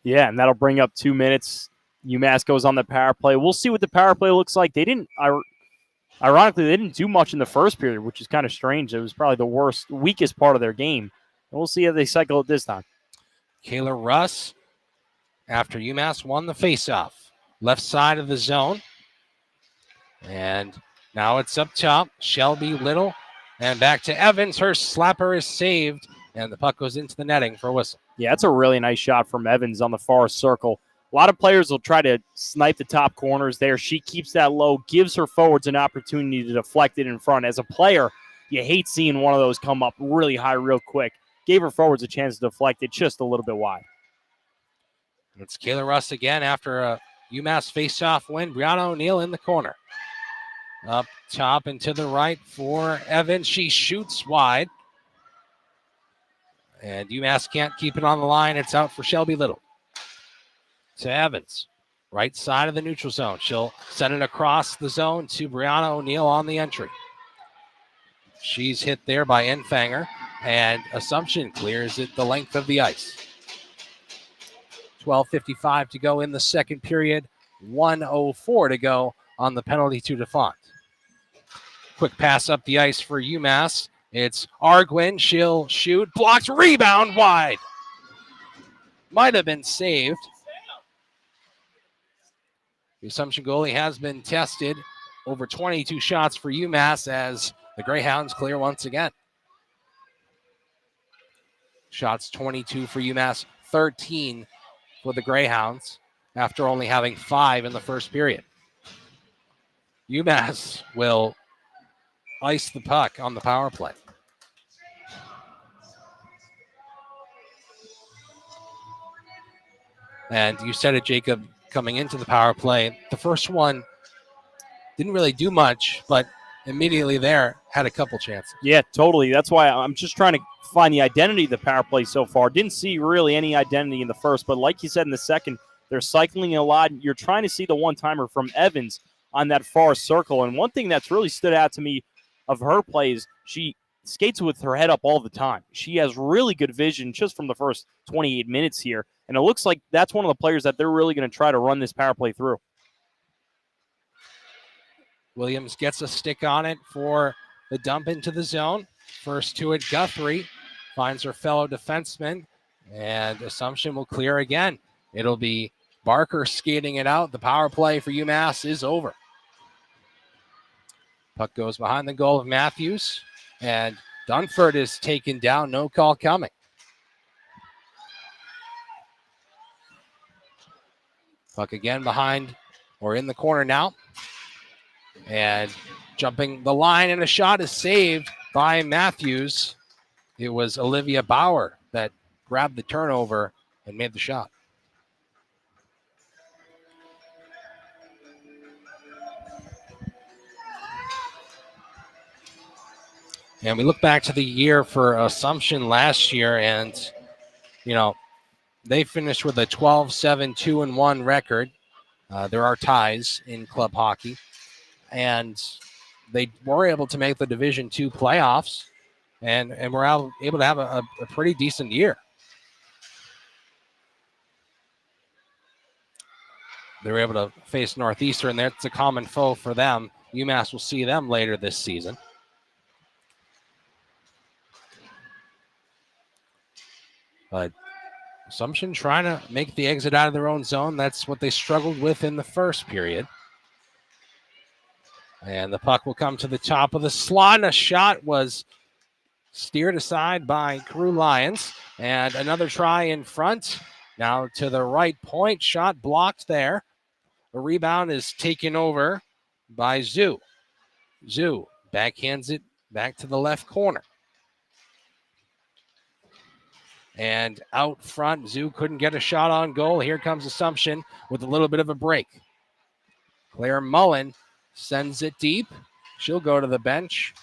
Yeah, and that'll bring up 2 minutes. UMass goes on the power play. We'll see what the power play looks like. Ironically, they didn't do much in the first period, which is kind of strange. It was probably the weakest part of their game. And we'll see how they cycle it this time. Kayla Russ, after UMass won the faceoff, left side of the zone. And now it's up top. Shelby Little, and back to Evans. Her slapper is saved, and the puck goes into the netting for a whistle. Yeah, it's a really nice shot from Evans on the far circle. A lot of players will try to snipe the top corners there. She keeps that low, gives her forwards an opportunity to deflect it in front. As a player, you hate seeing one of those come up really high real quick. Gave her forwards a chance to deflect it just a little bit wide. It's Kayla Russ again after a UMass face-off win. Brianna O'Neill in the corner. Up top and to the right for Evans. She shoots wide. And UMass can't keep it on the line. It's out for Shelby Little. To Evans. Right side of the neutral zone. She'll send it across the zone to Brianna O'Neill on the entry. She's hit there by Enfanger. And Assumption clears it the length of the ice. 12:55 to go in the second period. 1:04 to go on the penalty to DeFont. Quick pass up the ice for UMass. It's Arguin. She'll shoot. Blocked. Rebound wide. Might have been saved. The Assumption goalie has been tested. Over 22 shots for UMass as the Greyhounds clear once again. Shots 22 for UMass, 13 for the Greyhounds after only having 5 in the first period. UMass will ice the puck on the power play. And you said it, Jacob, coming into the power play. The first one didn't really do much, but immediately there had a couple chances. Yeah, totally. That's why I'm just trying to find the identity of the power play so far. Didn't see really any identity in the first, but like you said in the second, they're cycling a lot. You're trying to see the one-timer from Evans on that far circle. And one thing that's really stood out to me of her play is she skates with her head up all the time. She has really good vision just from the first 28 minutes here. And it looks like that's one of the players that they're really going to try to run this power play through. Williams gets a stick on it for the dump into the zone. First to it, Guthrie finds her fellow defenseman, and Assumption will clear again. It'll be Barker skating it out. The power play for UMass is over. Puck goes behind the goal of Matthews, and Dunford is taken down. No call coming. Puck again behind or in the corner now. And jumping the line, and a shot is saved by Matthews. It was Olivia Bauer that grabbed the turnover and made the shot. And we look back to the year for Assumption last year, and, you know, they finished with a 12-7, 2-1 record. There are ties in club hockey. And they were able to make the Division II playoffs and were able to have a pretty decent year. They were able to face Northeastern. That's a common foe for them. UMass will see them later this season. But Assumption trying to make the exit out of their own zone. That's what they struggled with in the first period. And the puck will come to the top of the slot. And a shot was steered aside by Crew Lions. And another try in front. Now to the right point. Shot blocked there. The rebound is taken over by Zhu. Zhu backhands it back to the left corner. And out front, Zoo couldn't get a shot on goal. Here comes Assumption with a little bit of a break. Claire Mullen sends it deep. She'll go to the bench.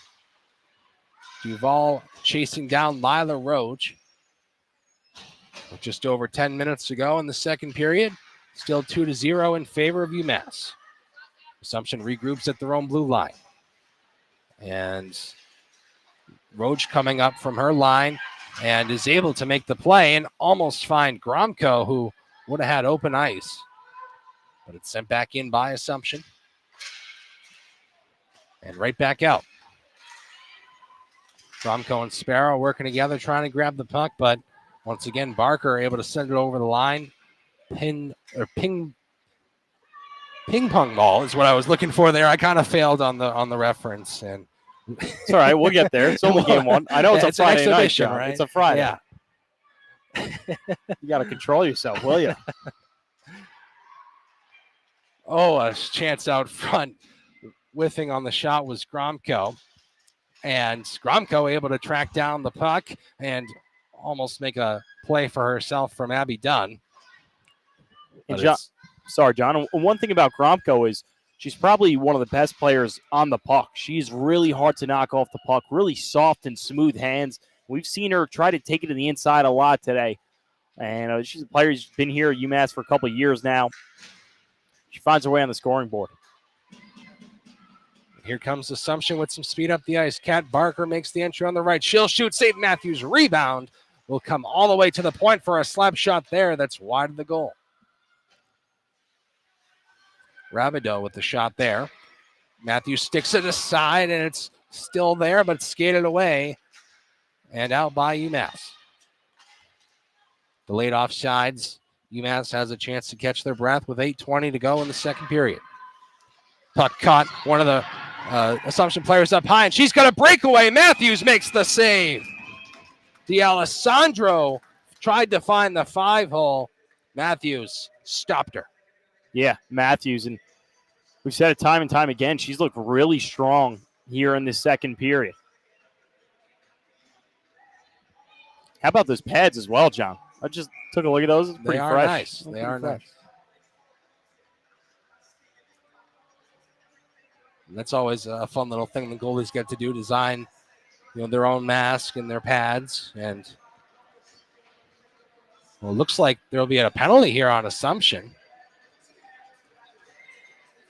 Duval chasing down Lila Roach. With just over 10 minutes to go in the second period. Still 2-0 in favor of UMass. Assumption regroups at their own blue line. And Roach coming up from her line and is able to make the play and almost find Gromko, who would have had open ice. But it's sent back in by Assumption. And right back out. Gromko and Sparrow working together, trying to grab the puck, but once again, Barker able to send it over the line. Ping pong ball is what I was looking for there. I kind of failed on the reference, and it's all right. We'll get there. It's only game one. I know it's a Friday night, John. Right? It's a Friday. Yeah. You got to control yourself, will you? Oh, a chance out front. Whiffing on the shot was Gromko. And Gromko able to track down the puck and almost make a play for herself from Abby Dunn. And John, sorry, John. One thing about Gromko is she's probably one of the best players on the puck. She's really hard to knock off the puck, really soft and smooth hands. We've seen her try to take it to the inside a lot today. And she's a player who's been here at UMass for a couple of years now. She finds her way on the scoring board. Here comes Assumption with some speed up the ice. Kat Barker makes the entry on the right. She'll shoot, save Matthews. Rebound will come all the way to the point for a slap shot there. That's wide of the goal. Rabideau with the shot there. Matthews sticks it aside, and it's still there, but skated away and out by UMass. Delayed offsides. UMass has a chance to catch their breath with 8:20 to go in the second period. Puck caught. One of the Assumption players up high, and she's got a breakaway. Matthews makes the save. D'Alessandro tried to find the 5-hole. Matthews stopped her. Yeah, Matthews, and we've said it time and time again, she's looked really strong here in the second period. How about those pads as well, John? I just took a look at those. It's pretty fresh. Nice. They are nice. And that's always a fun little thing the goalies get to do, design, their own mask and their pads. And well, it looks like there'll be a penalty here on Assumption.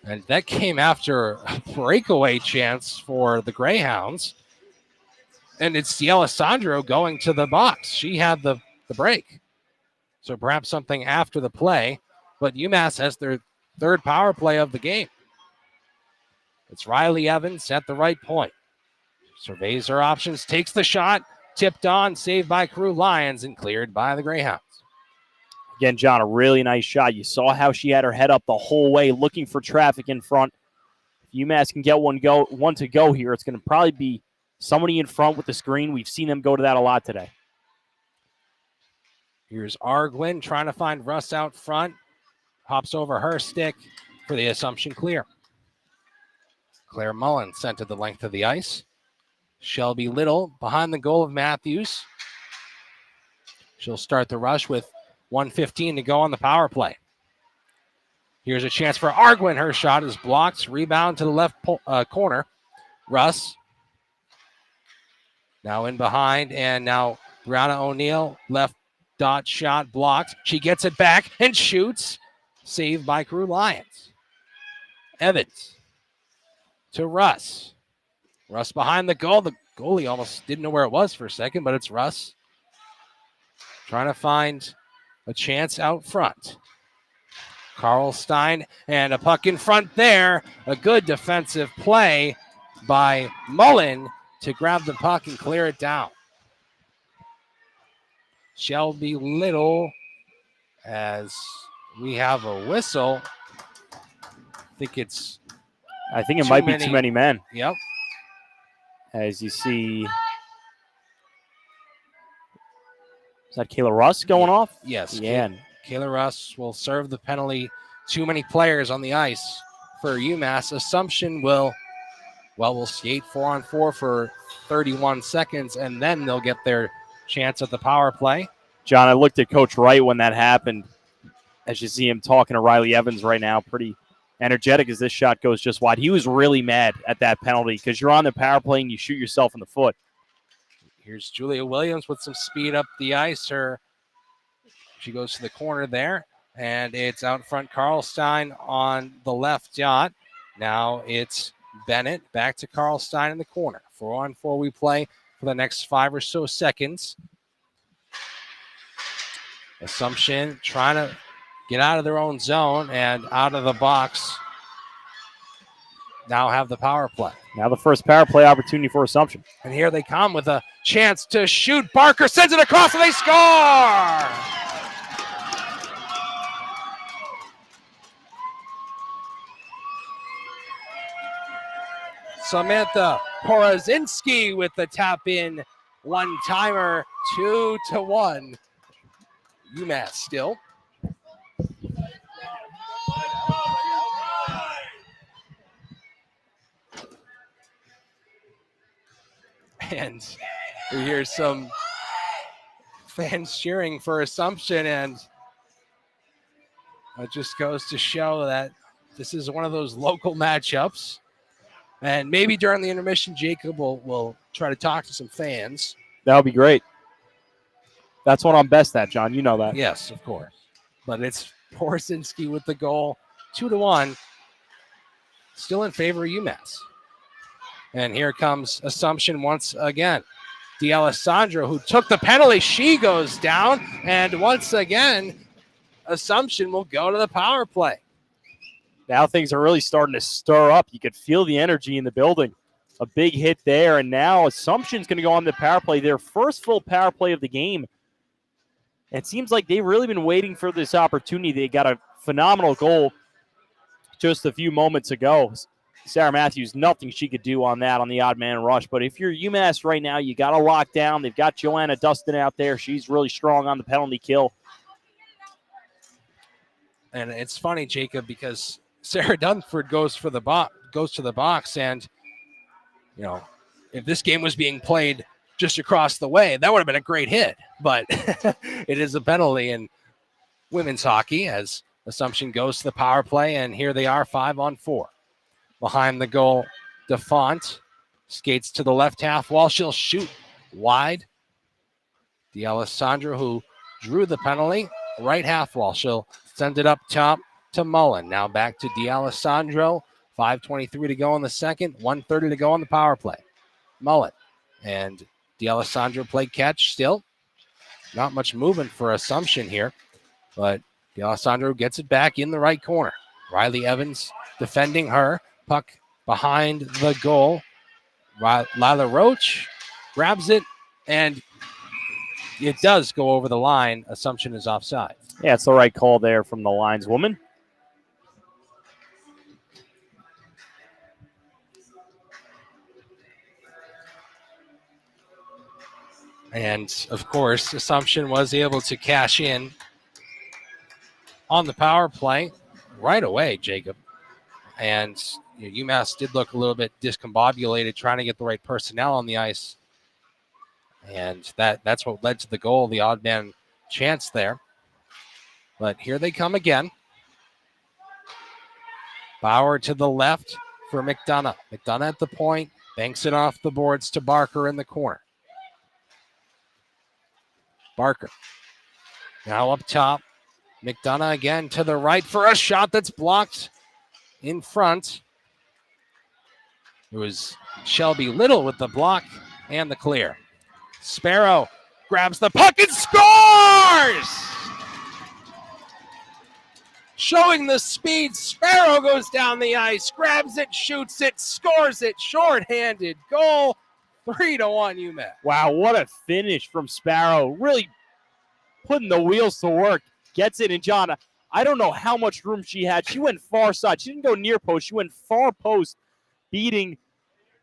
And that came after a breakaway chance for the Greyhounds. And it's D'Alessandro going to the box. She had the break. So perhaps something after the play. But UMass has their third power play of the game. It's Riley Evans at the right point. Surveys her options, takes the shot, tipped on, saved by Crew Lions, and cleared by the Greyhounds. Again, John, a really nice shot. You saw how she had her head up the whole way, looking for traffic in front. If UMass can get one to go here, it's going to probably be somebody in front with the screen. We've seen them go to that a lot today. Here's Arguin trying to find Russ out front. Hops over her stick for the Assumption clear. Claire Mullen sent to the length of the ice. Shelby Little behind the goal of Matthews. She'll start the rush with 1:15 to go on the power play. Here's a chance for Arguin. Her shot is blocked. Rebound to the left corner. Russ now in behind, and now Brianna O'Neill, left dot shot blocked. She gets it back and shoots. Saved by Crew Lions. Evans to Russ. Russ behind the goal. The goalie almost didn't know where it was for a second, but it's Russ trying to find a chance out front. Carl Stein and a puck in front there. A good defensive play by Mullen to grab the puck and clear it down. Shelby Little, as we have a whistle. I think it might be too many men. Yep. As you see, is that Kayla Russ going off? Yes. Yeah. Kayla Russ will serve the penalty. Too many players on the ice for UMass. Assumption will skate 4-on-4 for 31 seconds, and then they'll get their chance at the power play. John, I looked at Coach Wright when that happened. As you see him talking to Riley Evans right now, pretty energetic as this shot goes just wide. He was really mad at that penalty because you're on the power play and you shoot yourself in the foot. Here's Julia Williams with some speed up the ice. She goes to the corner there, and it's out front. Karlstein on the left dot. Now it's Bennett back to Karlstein in the corner. 4-on-4 we play for the next 5 or so seconds. Assumption trying to get out of their own zone and out of the box. Now have the power play. Now the first power play opportunity for Assumption. And here they come with a chance to shoot. Barker sends it across and they score! Samantha Porozinski with the tap-in one-timer, 2-1. UMass still. And we hear some fans cheering for Assumption, and it just goes to show that this is one of those local matchups. And maybe during the intermission, Jacob will try to talk to some fans. That would be great. That's what I'm best at, John. You know that. Yes, of course. But it's Porsinski with the goal, 2-1. Still in favor of UMass. And here comes Assumption once again. D'Alessandro, who took the penalty, she goes down. And once again, Assumption will go to the power play. Now things are really starting to stir up. You could feel the energy in the building. A big hit there, and now Assumption's going to go on the power play, their first full power play of the game. It seems like they've really been waiting for this opportunity. They got a phenomenal goal just a few moments ago. Sarah Matthews, nothing she could do on that on the odd man rush. But if you're UMass right now, you got to lock down. They've got Joanna Dustin out there. She's really strong on the penalty kill. And it's funny, Jacob, because Sarah Dunford goes to the box, and you know, if this game was being played just across the way, that would have been a great hit. But it is a penalty in women's hockey as Assumption goes to the power play, and here they are, 5-on-4. Behind the goal, DeFont skates to the left half wall. She'll shoot wide. D'Alessandro, who drew the penalty, right half wall. She'll send it up top to Mullen. Now back to D'Alessandro. 5:23 to go in the second. 1:30 to go on the power play. Mullen and D'Alessandro play catch still. Not much movement for Assumption here, but D'Alessandro gets it back in the right corner. Riley Evans defending her. Puck behind the goal. Lila Roach grabs it, and it does go over the line. Assumption is offside. Yeah, it's the right call there from the lineswoman. And, of course, Assumption was able to cash in on the power play right away, Jacob. And UMass did look a little bit discombobulated trying to get the right personnel on the ice. And that's what led to the goal, the odd man chance there. But here they come again. Bauer to the left for McDonough. McDonough at the point, banks it off the boards to Barker in the corner. Barker now up top. McDonough again to the right for a shot that's blocked in front. It was Shelby Little with the block and the clear. Sparrow grabs the puck and scores! Showing the speed, Sparrow goes down the ice, grabs it, shoots it, scores it, shorthanded goal. 3-1 UMass. Wow, what a finish from Sparrow. Really putting the wheels to work. Gets it, and John, I don't know how much room she had. She went far side. She didn't go near post. She went far post, beating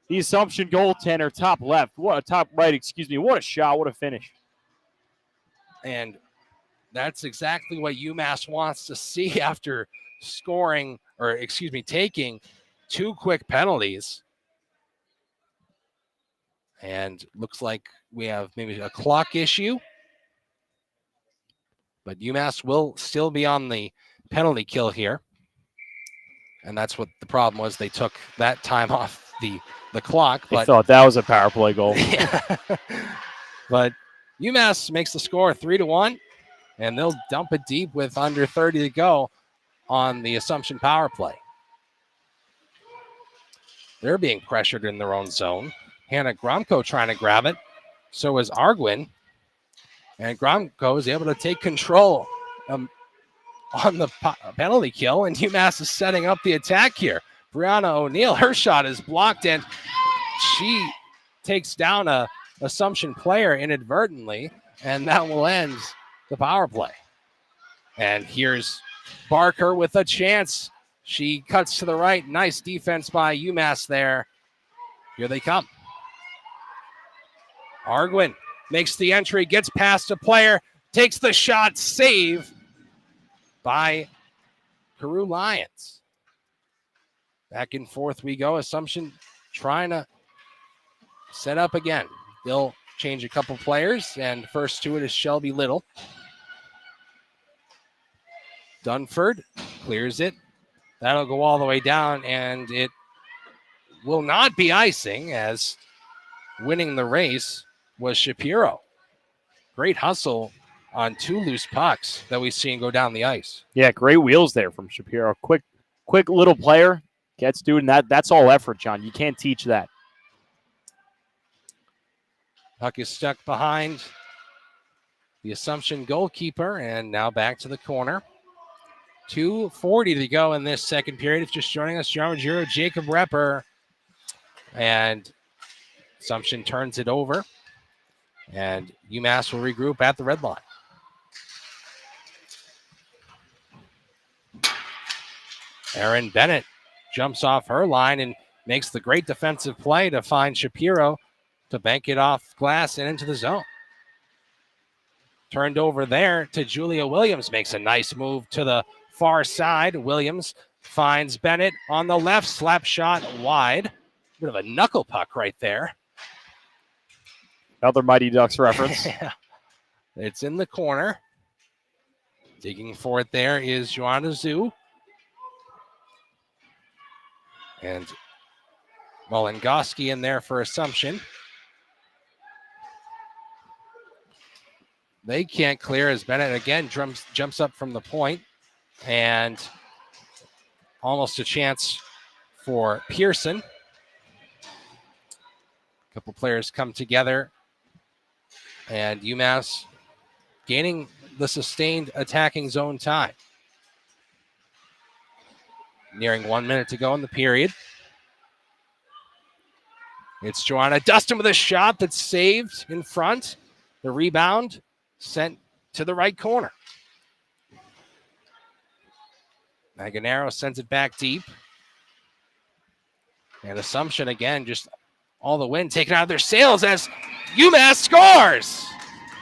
the Assumption goaltender top left. Top right, excuse me. What a shot. What a finish. And that's exactly what UMass wants to see after taking 2 quick penalties. And looks like we have maybe a clock issue. But UMass will still be on the penalty kill here. And that's what the problem was. They took that time off the clock. I thought that was a power play goal. Yeah. But UMass makes the score 3-1, and they'll dump it deep with under 30 to go on the Assumption power play. They're being pressured in their own zone. Hannah Gromko trying to grab it. So is Arguin. And Gromko is able to take control on the penalty kill, and UMass is setting up the attack here. Brianna O'Neill, her shot is blocked, and she takes down a Assumption player inadvertently, and that will end the power play. And here's Barker with a chance. She cuts to the right. Nice defense by UMass there. Here they come. Arguin makes the entry, gets past a player, takes the shot, save by Carew Lions. Back and forth we go. Assumption trying to set up again. They'll change a couple players, and first to it is Shelby Little. Dunford clears it. That'll go all the way down, and it will not be icing, as winning the race was Shapiro. Great hustle on two loose pucks that we've seen go down the ice. Yeah, great wheels there from Shapiro. Quick little player. Gets doing that. That's all effort, John. You can't teach that. Puck is stuck behind the Assumption goalkeeper, and now back to the corner. 2:40 to go in this second period. If just joining us, John Ruggiero, Jacob Repper, and Assumption turns it over, and UMass will regroup at the red line. Erin Bennett jumps off her line and makes the great defensive play to find Shapiro to bank it off glass and into the zone. Turned over there to Julia Williams, makes a nice move to the far side. Williams finds Bennett on the left, slap shot wide. Bit of a knuckle puck right there. Another Mighty Ducks reference. Yeah. It's in the corner. Digging for it there is Joanna Zhu. And Molengoski in there for Assumption. They can't clear as Bennett again jumps up from the point, and almost a chance for Pearson. A couple players come together, and UMass gaining the sustained attacking zone time. Nearing 1 minute to go in the period. It's Joanna Dustin with a shot that's saved in front. The rebound sent to the right corner. Maganaro sends it back deep. And Assumption again, just all the wind taken out of their sails as UMass scores.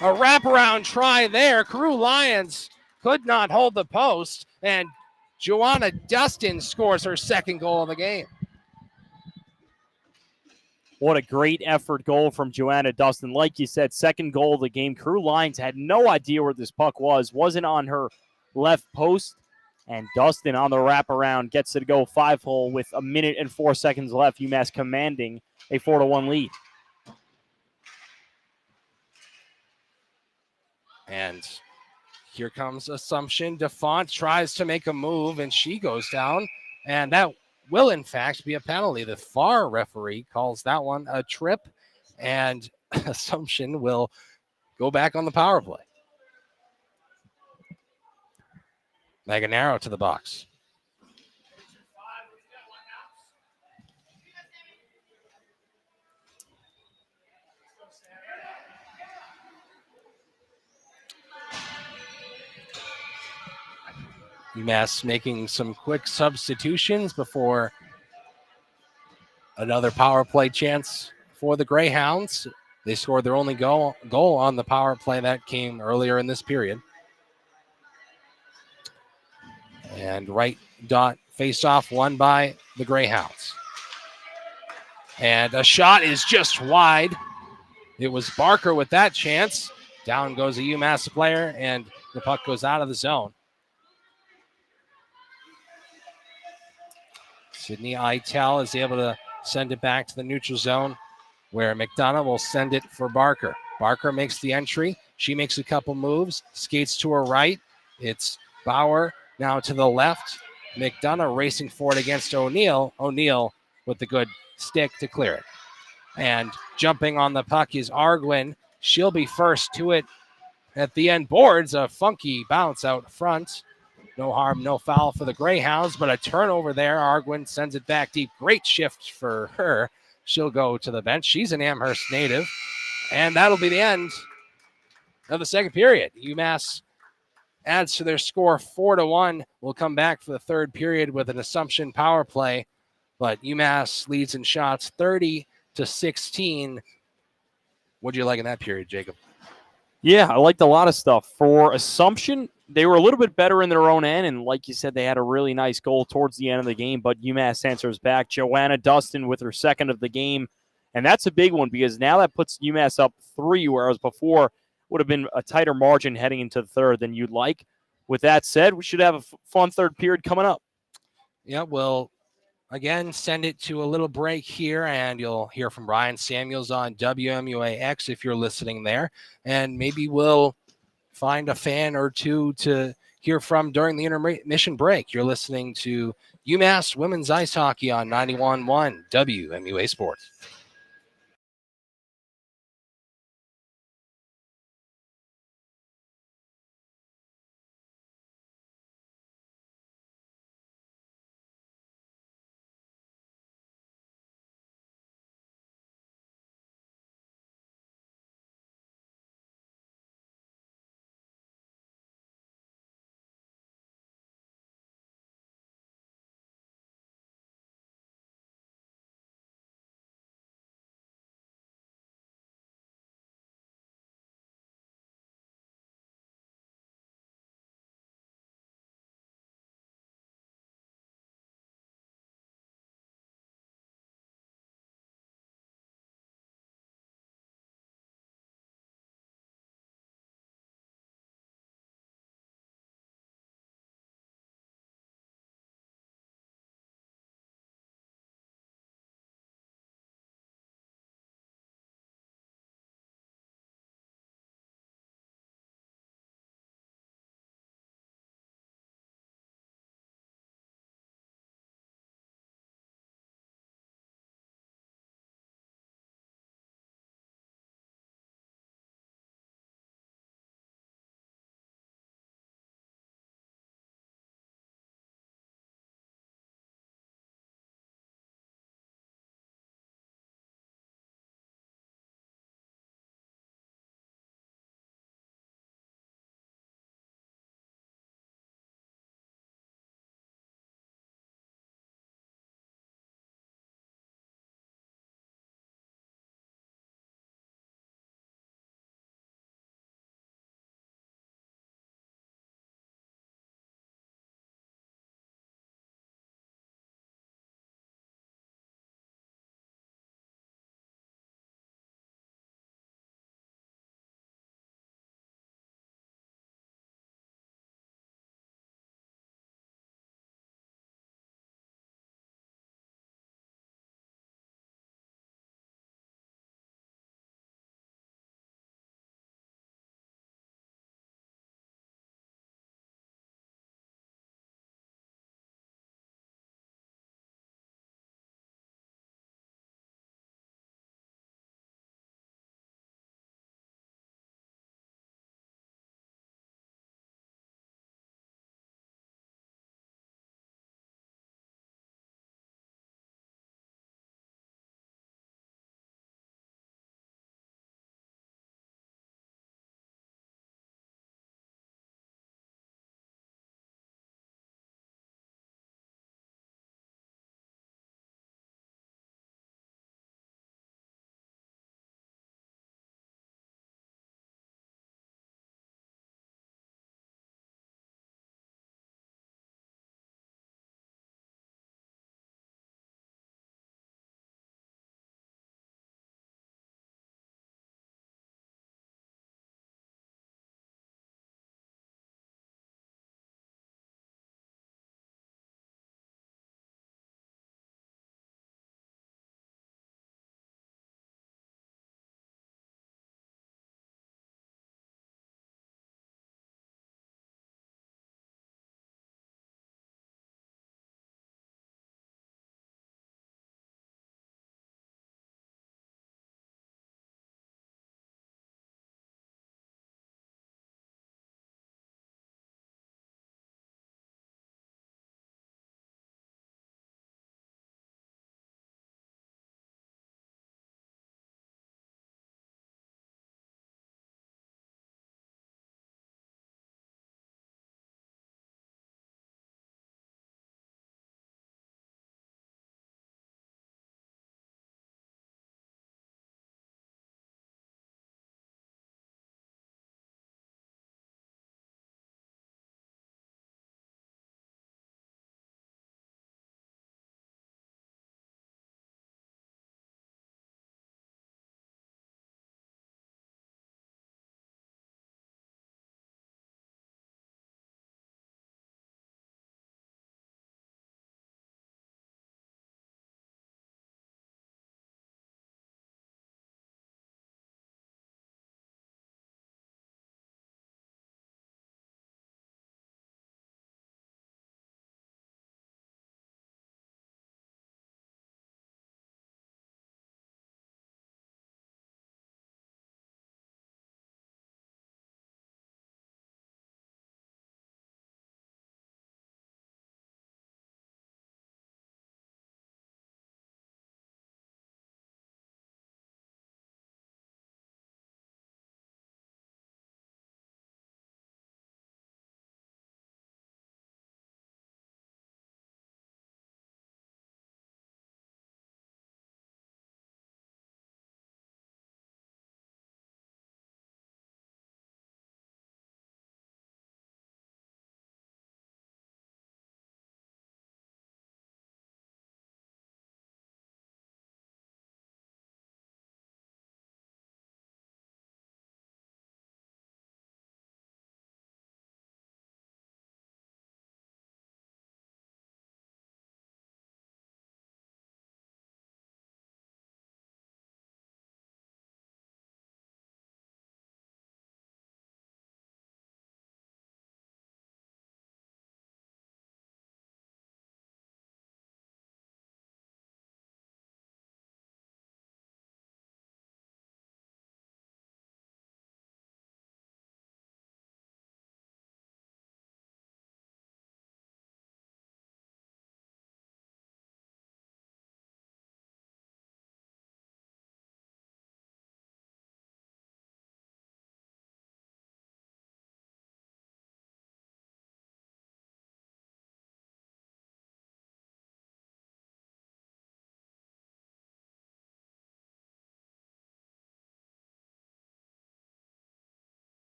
A wraparound try there. Carew Lions could not hold the post, and Joanna Dustin scores her second goal of the game. What a great effort goal from Joanna Dustin. Like you said, second goal of the game. Carew Lions had no idea where this puck was. Wasn't on her left post. And Dustin on the wraparound gets it to go 5-hole with 1 minute and 4 seconds left. UMass commanding a 4-1 lead. And here comes Assumption. DeFont tries to make a move, and she goes down. And that will, in fact, be a penalty. The FAR referee calls that one a trip, and Assumption will go back on the power play. Maganaro to the box. UMass making some quick substitutions before another power play chance for the Greyhounds. They scored their only goal on the power play that came earlier in this period. And right dot face-off won by the Greyhounds. And a shot is just wide. It was Barker with that chance. Down goes a UMass player, and The puck goes out of the zone. Sydney Eitel is able to send it back to the neutral zone, where McDonough will send it for Barker. Barker makes the entry. She makes a couple moves, skates to her right. It's Bauer now to the left. McDonough racing for it against O'Neill. O'Neill with the good stick to clear it. And jumping on the puck is Arguin. She'll be first to it at the end boards. A funky bounce out front. No harm, no foul for the Greyhounds, but a turnover there. Arguin sends it back deep. Great shift for her. She'll go to the bench. She's an Amherst native. And that'll be the end of the second period. UMass adds to their score 4-1. We'll come back for the third period with an Assumption power play. But UMass leads in shots 30-16. What do you like in that period, Jacob? Yeah, I liked a lot of stuff. For Assumption, they were a little bit better in their own end, and like you said, they had a really nice goal towards the end of the game, but UMass answers back. Joanna Dustin with her second of the game, and that's a big one because now that puts UMass up 3, whereas before would have been a tighter margin heading into the third than you'd like. With that said, we should have a fun third period coming up. Yeah, we'll again send it to a little break here, and you'll hear from Ryan Samuels on WMUA-X if you're listening there, and maybe we'll find a fan or two to hear from during the intermission break. You're listening to UMass Women's Ice Hockey on 91.1 WMUA Sports.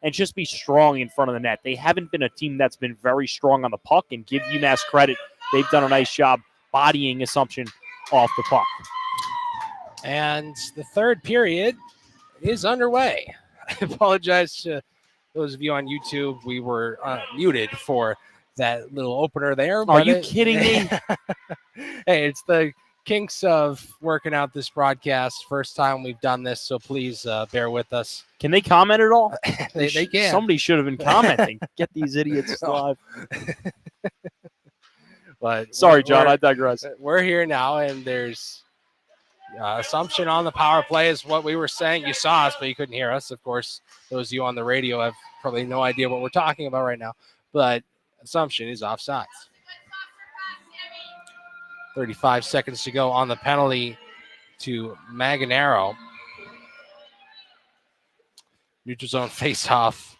and just be strong in front of the net. They haven't been a team that's been very strong on the puck, and give UMass credit. They've done a nice job bodying Assumption off the puck. And the third period is underway. I apologize to those of you on YouTube. We were muted for that little opener there. Are you kidding me? Hey, it's the kinks of working out this broadcast. First time we've done this, so please bear with us. Can they comment at all? They can. Somebody should have been commenting. Get these idiots live. But sorry, John, I digress. We're here now, and there's Assumption on the power play is what we were saying. You saw us, but you couldn't hear us. Of course, those of you on the radio have probably no idea what we're talking about right now. But Assumption is offsides. 35 seconds to go on the penalty to Maganaro. Neutral zone face-off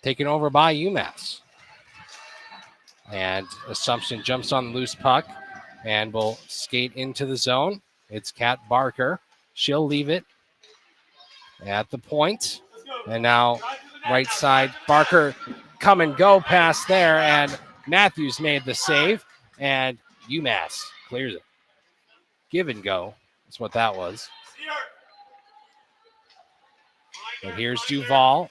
taken over by UMass. And Assumption jumps on the loose puck and will skate into the zone. It's Kat Barker. She'll leave it at the point. And now right side, Barker come and go pass there, and Matthews made the save, and UMass clears it. Give and go is what that was. But here's Duval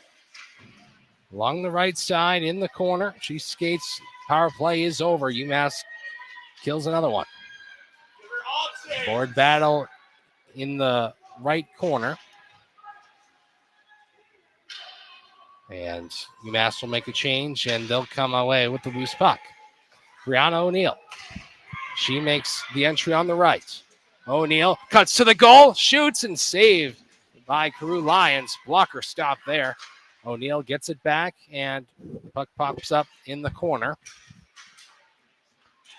along the right side in the corner. She skates. Power play is over. UMass kills another one. Board battle in the right corner. And UMass will make a change, and they'll come away with the loose puck. Brianna O'Neill. She makes the entry on the right. O'Neill cuts to the goal, shoots, and saved by Carew Lions. Blocker stop there. O'Neill gets it back, and the puck pops up in the corner.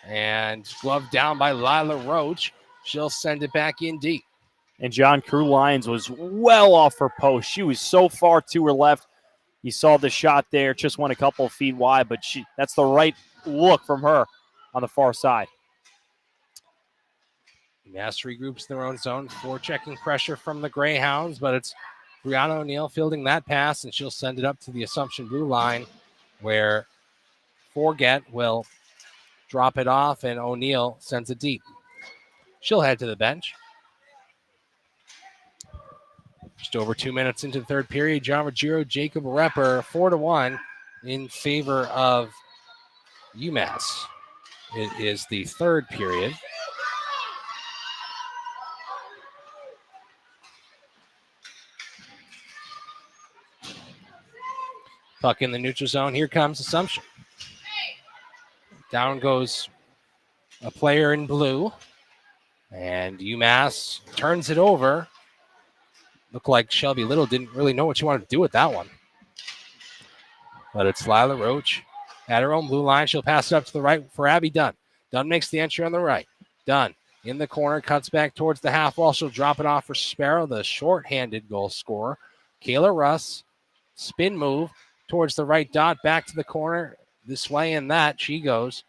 And glove down by Lila Roach. She'll send it back in deep. And John, Carew Lions was well off her post. She was so far to her left. You saw the shot there, just went a couple of feet wide, but that's the right look from her on the far side. UMass regroups their own zone, forechecking pressure from the Greyhounds, but it's Brianna O'Neill fielding that pass, and she'll send it up to the Assumption blue line, where Forget will drop it off, and O'Neill sends it deep. She'll head to the bench. Just over 2 minutes into the third period, John Ruggiero, Jacob Repper, 4-1 in favor of UMass. It is the third period. Puck in the neutral zone. Here comes Assumption. Down goes a player in blue. And UMass turns it over. Looked like Shelby Little didn't really know what she wanted to do with that one. But it's Lila Roach at her own blue line. She'll pass it up to the right for Abby Dunn. Dunn makes the entry on the right. Dunn in the corner, cuts back towards the half wall. She'll drop it off for Sparrow, the short-handed goal scorer. Kayla Russ, spin move towards the right dot, back to the corner. This way and that, she goes.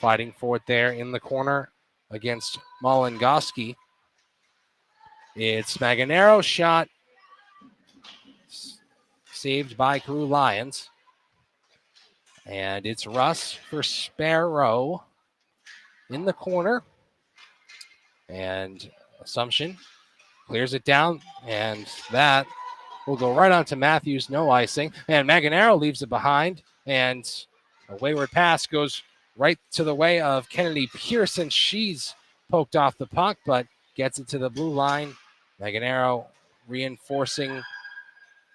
Fighting for it there in the corner against Malingoski. It's Maganaro, shot saved by Carew Lions. And it's Russ for Sparrow in the corner. And Assumption clears it down, and that will go right on to Matthews, no icing. And Maganaro leaves it behind, and a wayward pass goes right to the way of Kennedy Pearson. She's poked off the puck, but gets it to the blue line. Maganaro reinforcing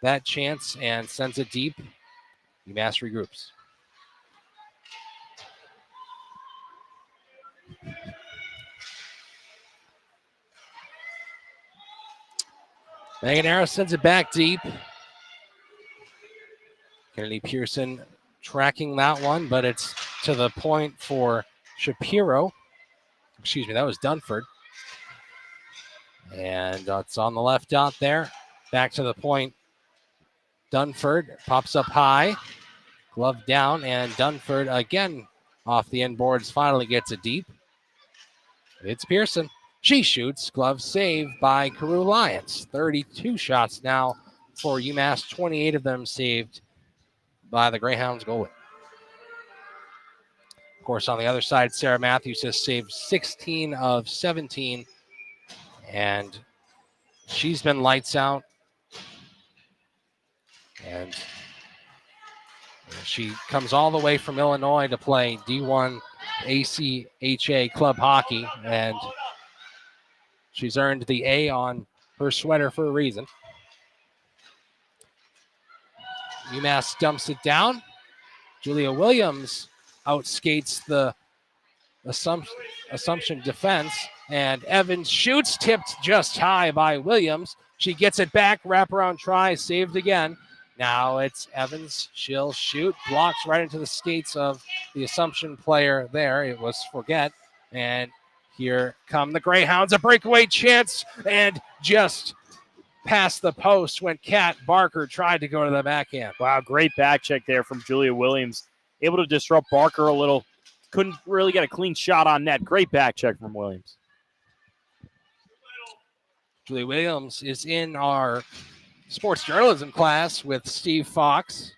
that chance and sends it deep. UMass regroups. Maganaro sends it back deep. Kennedy Pearson tracking that one, but it's to the point for Shapiro. Excuse me, that was Dunford. And it's on the left dot there. Back to the point. Dunford pops up high. Glove down, and Dunford again off the end boards finally gets it deep. It's Pearson. She shoots. Glove saved by Carew Lions. 32 shots now for UMass, 28 of them saved by the Greyhounds goalie. Of course, on the other side, Sarah Matthews has saved 16 of 17, and she's been lights out. And she comes all the way from Illinois to play D1 ACHA club hockey, and she's earned the A on her sweater for a reason. UMass dumps it down. Julia Williams outskates the Assumption defense, and Evans shoots, tipped just high by Williams. She gets it back, wraparound try, saved again. Now it's Evans. She'll shoot, blocks right into the skates of the Assumption player there. It was Forget. And here come the Greyhounds, a breakaway chance, and just past the post when Kat Barker tried to go to the backhand. Wow, great back check there from Julia Williams. Able to disrupt Barker a little. Couldn't really get a clean shot on net. Great back check from Williams. Julia Williams is in our sports journalism class with Steve Fox.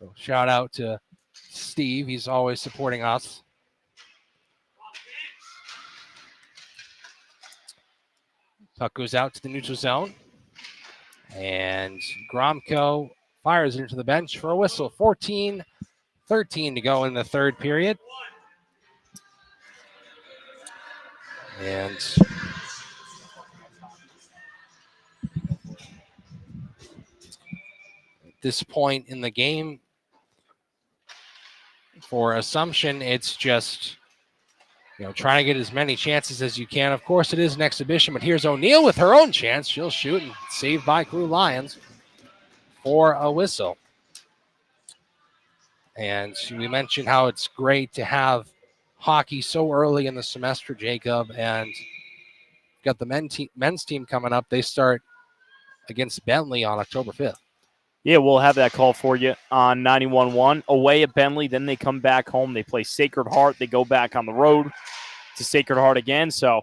So shout out to Steve. He's always supporting us. Puck goes out to the neutral zone. And Gromko fires it into the bench for a whistle. 14-13 to go in the third period. And at this point in the game, for Assumption, it's just, trying to get as many chances as you can. Of course, it is an exhibition, but here's O'Neill with her own chance. She'll shoot and saved by Crew Lions for a whistle. And we mentioned how it's great to have hockey so early in the semester, Jacob, and got the men's team coming up. They start against Bentley on October 5th. Yeah, we'll have that call for you on 91.1. Away at Bentley, then they come back home. They play Sacred Heart. They go back on the road to Sacred Heart again. So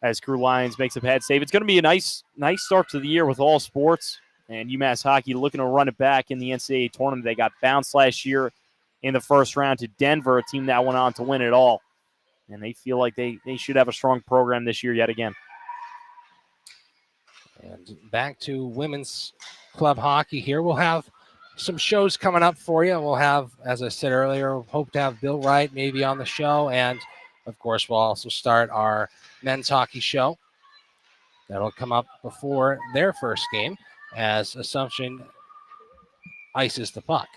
as Crew Lions makes a pad save, it's going to be a nice start to the year with all sports. And UMass hockey looking to run it back in the NCAA tournament. They got bounced last year in the first round to Denver, a team that went on to win it all. And they feel like they should have a strong program this year yet again. And back to women's club hockey here. We'll have some shows coming up for you. We'll have, as I said earlier, hope to have Bill Wright maybe on the show. And, of course, we'll also start our men's hockey show. That'll come up before their first game as Assumption ices the puck.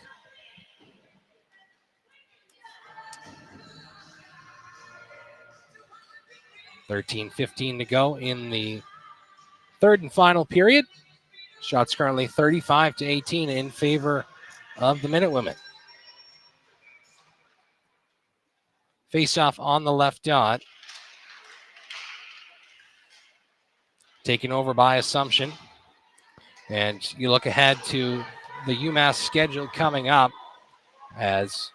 $13:15 to go in the third and final period. Shots currently 35-18 in favor of the Minutewomen. Face-off on the left dot. Taken over by Assumption. And you look ahead to the UMass schedule coming up as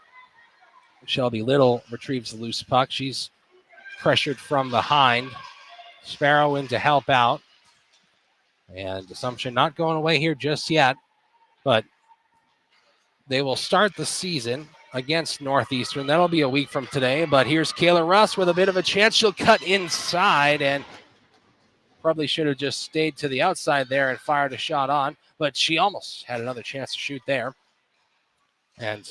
Shelby Little retrieves the loose puck. She's pressured from behind. Sparrow in to help out. And Assumption not going away here just yet, but they will start the season against Northeastern. That'll be a week from today, but here's Kayla Russ with a bit of a chance. She'll cut inside and probably should have just stayed to the outside there and fired a shot on, but she almost had another chance to shoot there. And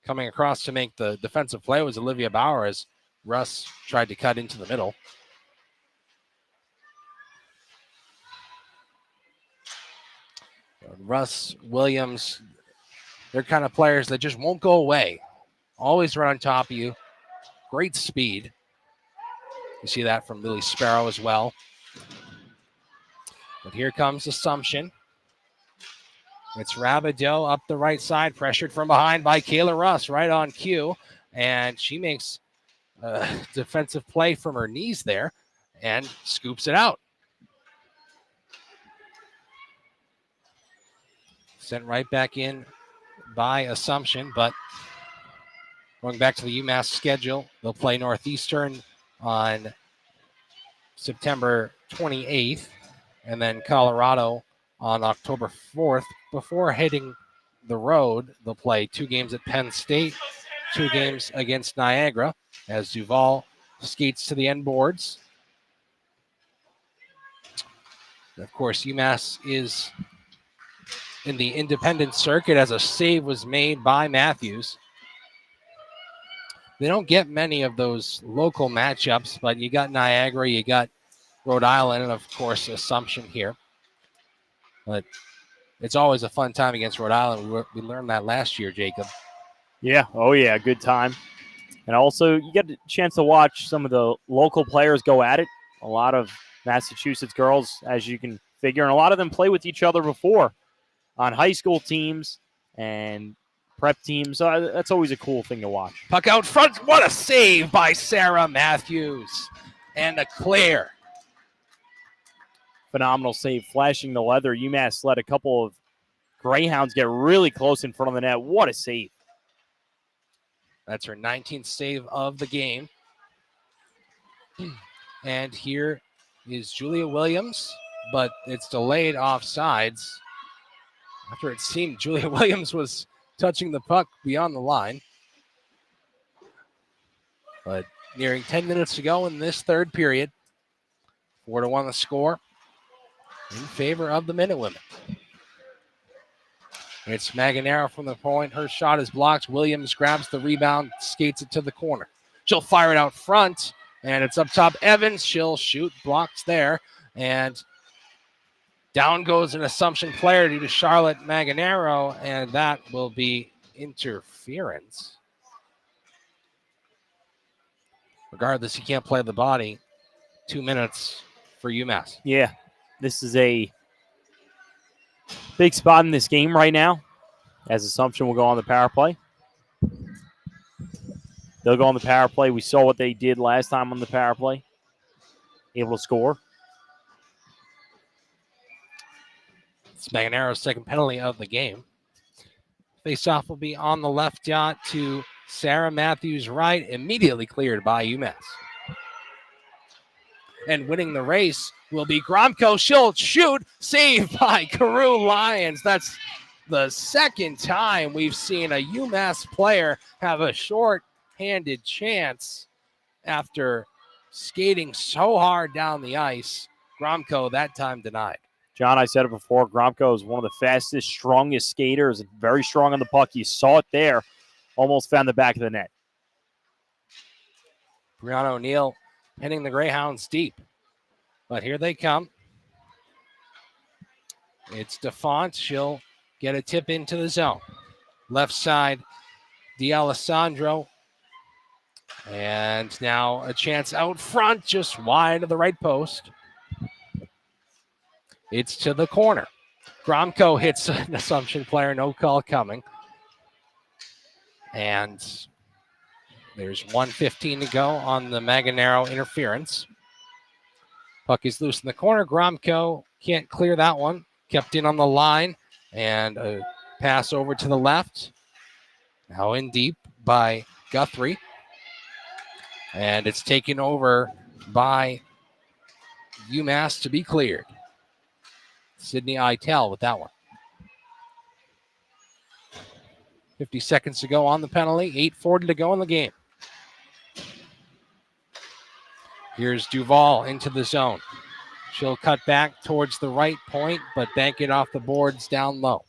coming across to make the defensive play was Olivia Bauer as Russ tried to cut into the middle. Russ, Williams, they're kind of players that just won't go away. Always run on top of you. Great speed. You see that from Lily Sparrow as well. But here comes Assumption. It's Rabideau up the right side, pressured from behind by Kayla Russ, right on cue. And she makes a defensive play from her knees there and scoops it out. Sent right back in by Assumption, but going back to the UMass schedule, they'll play Northeastern on September 28th. and then Colorado on October 4th. Before hitting the road, they'll play 2 games at Penn State, 2 games against Niagara as Duval skates to the end boards. And of course, UMass is in the independent circuit as a save was made by Matthews. They don't get many of those local matchups, but you got Niagara, you got Rhode Island, and of course Assumption here. But it's always a fun time against Rhode Island. We learned that last year, Jacob. Yeah. Oh, yeah. Good time. And also, you get a chance to watch some of the local players go at it. A lot of Massachusetts girls, as you can figure, and a lot of them play with each other before on high school teams and prep teams. So that's always a cool thing to watch. Puck out front. What a save by Sarah Matthews. And a clear. Phenomenal save, flashing the leather. UMass let a couple of Greyhounds get really close in front of the net. What a save. That's her 19th save of the game. And here is Julia Williams, but it's delayed offsides. After it seemed Julia Williams was touching the puck beyond the line. But nearing 10 minutes to go in this third period. 4-1 the score in favor of the Minutewomen. It's Maganaro from the point. Her shot is blocked. Williams grabs the rebound, skates it to the corner. She'll fire it out front, and it's up top. Evans, she'll shoot, blocks there, and down goes an Assumption player due to Charlotte Maganaro, and that will be interference. Regardless, he can't play the body. 2 minutes for UMass. Yeah, this is a big spot in this game right now, as Assumption will go on the power play. They'll go on the power play. We saw what they did last time on the power play. Able to score. It's Maganaro's second penalty of the game. Face-off will be on the left dot to Sarah Matthews' right, immediately cleared by UMass. And winning the race will be Gromko. She'll shoot, saved by Carew Lyons. That's the second time we've seen a UMass player have a short-handed chance after skating so hard down the ice. Gromko that time denied. John, I said it before, Gromko is one of the fastest, strongest skaters, very strong on the puck. You saw it there, almost found the back of the net. Brianna O'Neill hitting the Greyhounds deep. But here they come. It's DeFont. She'll get a tip into the zone. Left side, D'Alessandro. And now a chance out front, just wide of the right post. It's to the corner. Gromko hits an Assumption player, no call coming. And there's 1:15 to go on the Maganaro interference. Puck is loose in the corner. Gromko can't clear that one. Kept in on the line. And a pass over to the left. Now in deep by Guthrie. And it's taken over by UMass to be cleared. Sydney Eitel with that one. 50 seconds to go on the penalty. 8:40 to go in the game. Here's Duval into the zone. She'll cut back towards the right point, but bank it off the boards down low.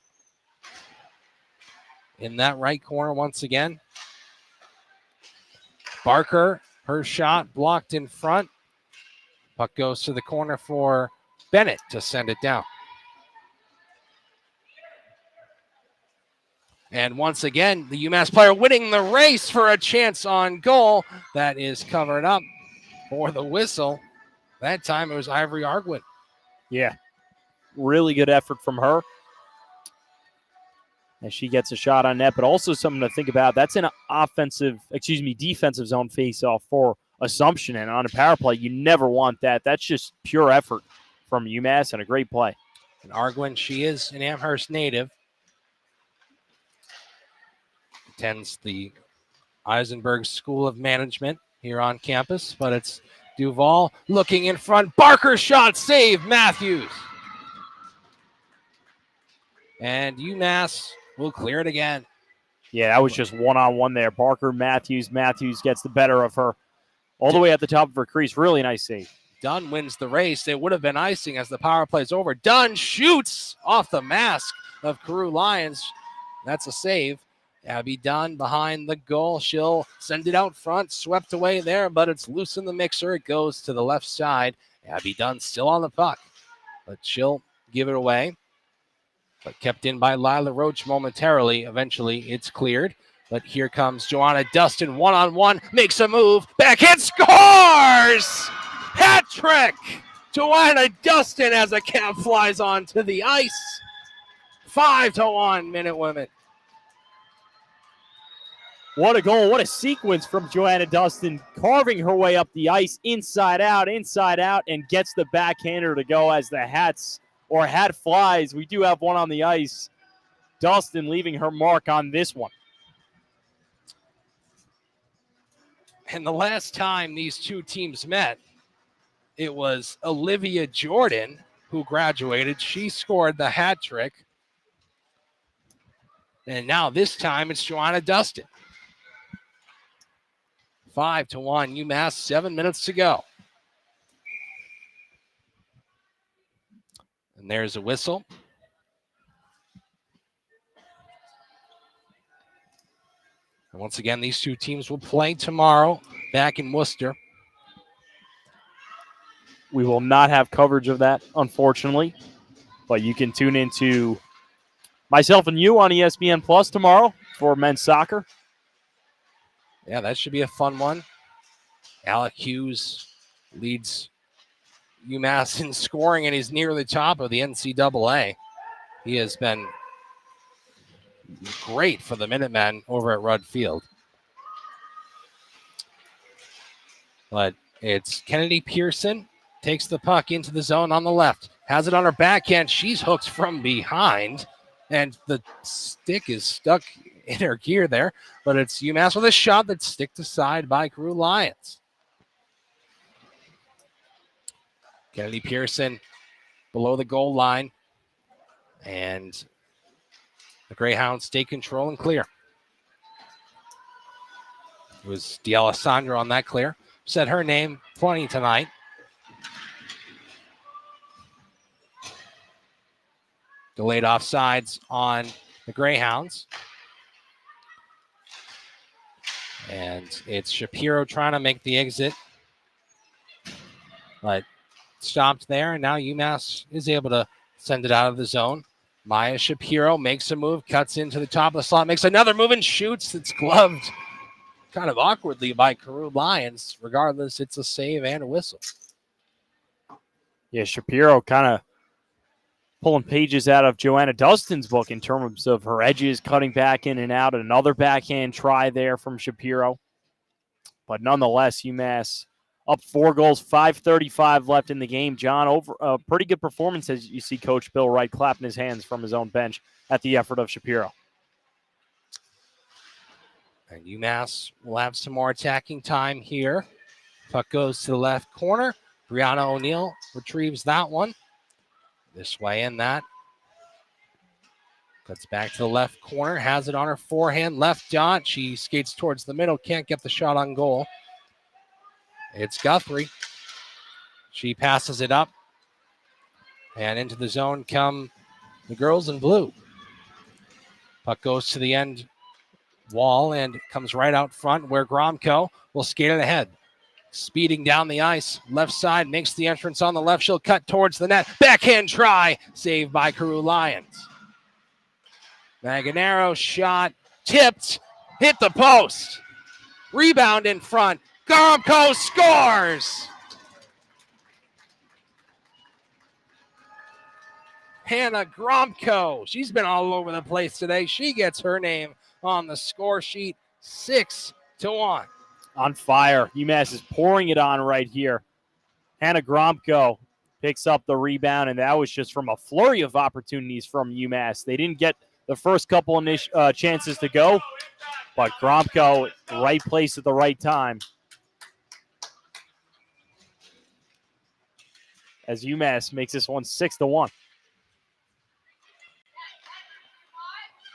In that right corner once again. Barker, her shot blocked in front. Puck goes to the corner for Bennett to send it down. And once again, the UMass player winning the race for a chance on goal. That is covered up for the whistle. That time it was Ivory Arguin. Yeah, really good effort from her as she gets a shot on net, but also something to think about. That's an defensive zone face-off for Assumption, and on a power play, you never want that. That's just pure effort from UMass and a great play. And Arguin, she is an Amherst native. Attends the Eisenberg School of Management here on campus, but it's Duval looking in front. Barker shot, save, Matthews. And UMass will clear it again. Yeah, that was just one-on-one there. Barker, Matthews. Matthews gets the better of her all the way at the top of her crease. Really nice save. Dunn wins the race. It would have been icing as the power play is over. Dunn shoots off the mask of Carew Lions. That's a save. Abby Dunn behind the goal. She'll send it out front. Swept away there, but it's loose in the mixer. It goes to the left side. Abby Dunn still on the puck, but she'll give it away. But kept in by Lila Roach momentarily. Eventually, it's cleared. But here comes Joanna Dustin, one-on-one, makes a move, backhand, scores! Hat trick! Joanna Dustin as a cap flies onto the ice. 5-1 Minute Women. What a goal, what a sequence from Joanna Dustin, carving her way up the ice, inside out, and gets the backhander to go as the hat flies. We do have one on the ice. Dustin leaving her mark on this one. And the last time these two teams met, it was Olivia Jordan who graduated. She scored the hat trick. And now this time it's Joanna Dustin. 5-1 UMass, 7 minutes to go. And there's a whistle. And once again, these two teams will play tomorrow back in Worcester. We will not have coverage of that, unfortunately. But you can tune into myself and you on ESPN Plus tomorrow for men's soccer. Yeah, that should be a fun one. Alec Hughes leads UMass in scoring, and he's near the top of the NCAA. He has been great for the Minutemen over at Rudd Field. But it's Kennedy Pearson, takes the puck into the zone on the left, has it on her backhand. She's hooked from behind, and the stick is stuck in her gear there. But it's UMass with a shot that's sticked aside by Carew Lions. Kennedy Pearson below the goal line, and the Greyhounds take control and clear. It was D'Alessandro on that clear. Said her name plenty tonight. Delayed offsides on the Greyhounds. And it's Shapiro trying to make the exit. But stopped there, and now UMass is able to send it out of the zone. Maya Shapiro makes a move, cuts into the top of the slot, makes another move and shoots. It's gloved kind of awkwardly by Carew Lions. Regardless, it's a save and a whistle. Yeah, Shapiro kind of pulling pages out of Joanna Dustin's book in terms of her edges, cutting back in and out. Another backhand try there from Shapiro. But nonetheless, UMass up 4 goals, 5:35 left in the game. John, over a pretty good performance as you see Coach Bill Wright clapping his hands from his own bench at the effort of Shapiro. And UMass will have some more attacking time here. Puck goes to the left corner. Brianna O'Neill retrieves that one. This way and that. Cuts back to the left corner. Has it on her forehand. Left dot. She skates towards the middle. Can't get the shot on goal. It's Guthrie. She passes it up. And into the zone come the girls in blue. Puck goes to the end wall and comes right out front where Gromko will skate it ahead. Speeding down the ice. Left side makes the entrance on the left. She'll cut towards the net. Backhand try. Saved by Carew Lions. Maganero shot. Tipped. Hit the post. Rebound in front. Gromko scores. Hannah Gromko. She's been all over the place today. She gets her name on the score sheet. 6-1. On fire. UMass is pouring it on right here. Hannah Gromko picks up the rebound, and that was just from a flurry of opportunities from UMass. They didn't get the first couple of chances to go, but Gromko, right place at the right time. as UMass makes this one 6-1.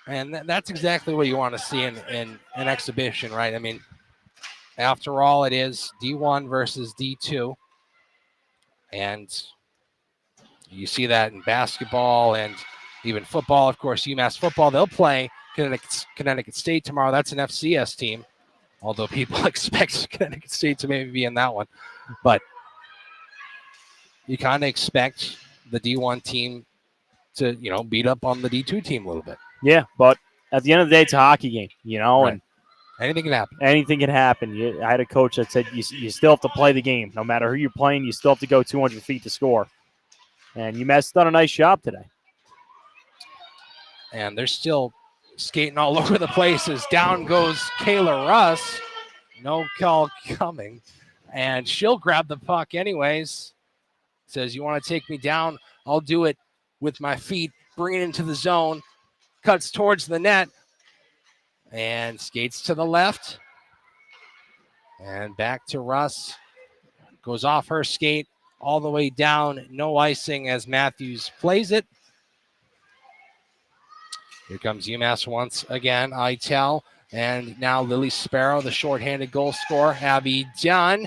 And that's exactly what you want to see in an exhibition, right? I mean, after all, it is D1 versus D2. And you see that in basketball and even football. Of course, UMass football, they'll play Connecticut State tomorrow. That's an FCS team, although people expect Connecticut State to maybe be in that one. But you kind of expect the D1 team to, beat up on the D2 team a little bit. Yeah, but at the end of the day, it's a hockey game, Right. and anything can happen. Anything can happen. I had a coach that said you still have to play the game. No matter who you're playing, you still have to go 200 feet to score. And UMass done a nice job today. And they're still skating all over the place as down goes Kayla Russ. No call coming. And she'll grab the puck anyways. Says, you want to take me down? I'll do it with my feet. Bring it into the zone. Cuts towards the net. And skates to the left. And back to Russ. Goes off her skate all the way down. No icing as Matthews plays it. Here comes UMass once again. Itel. And now Lily Sparrow, the shorthanded goal scorer. Abby Dunn.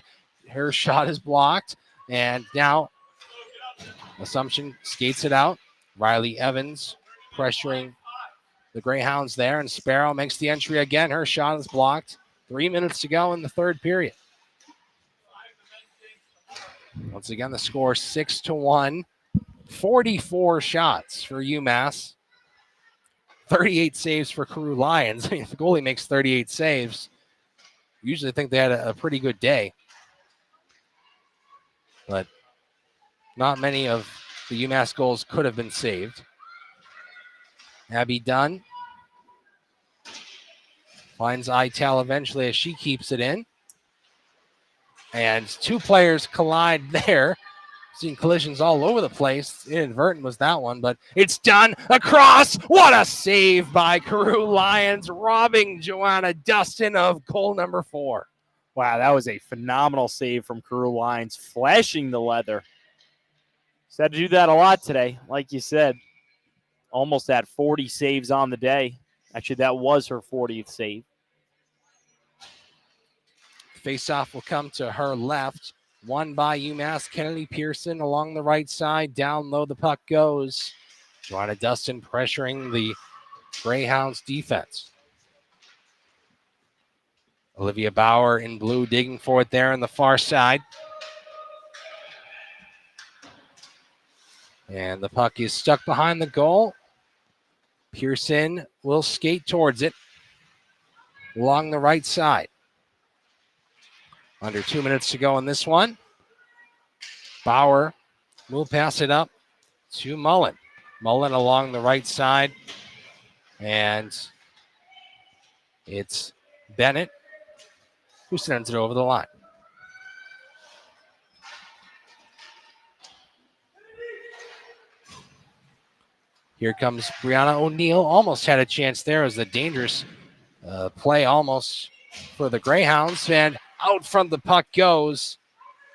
Her shot is blocked. And now Assumption skates it out. Riley Evans pressuring the Greyhounds there. And Sparrow makes the entry again. Her shot is blocked. 3 minutes to go in the third period. Once again, the score 6-1. 44 shots for UMass. 38 saves for Carew Lions. I mean, if the goalie makes 38 saves, usually think they had a pretty good day. But not many of the UMass goals could have been saved. Abby Dunn finds Ital eventually as she keeps it in. And two players collide there. Seen collisions all over the place. Inadvertent was that one, but it's done across. What a save by Carew Lions, robbing Joanna Dustin of goal number 4. Wow, that was a phenomenal save from Carew Lions, flashing the leather. He's had to do that a lot today, like you said. Almost at 40 saves on the day. Actually, that was her 40th save. Faceoff will come to her left. Won by UMass. Kennedy Pearson along the right side. Down low the puck goes. Joanna Dustin pressuring the Greyhounds defense. Olivia Bauer in blue digging for it there on the far side. And the puck is stuck behind the goal. Pearson will skate towards it along the right side. Under 2 minutes to go in this one. Bauer will pass it up to Mullen. Mullen along the right side. And it's Bennett who sends it over the line. Here comes Brianna O'Neill. Almost had a chance there. It was a dangerous play almost for the Greyhounds. And out front the puck goes.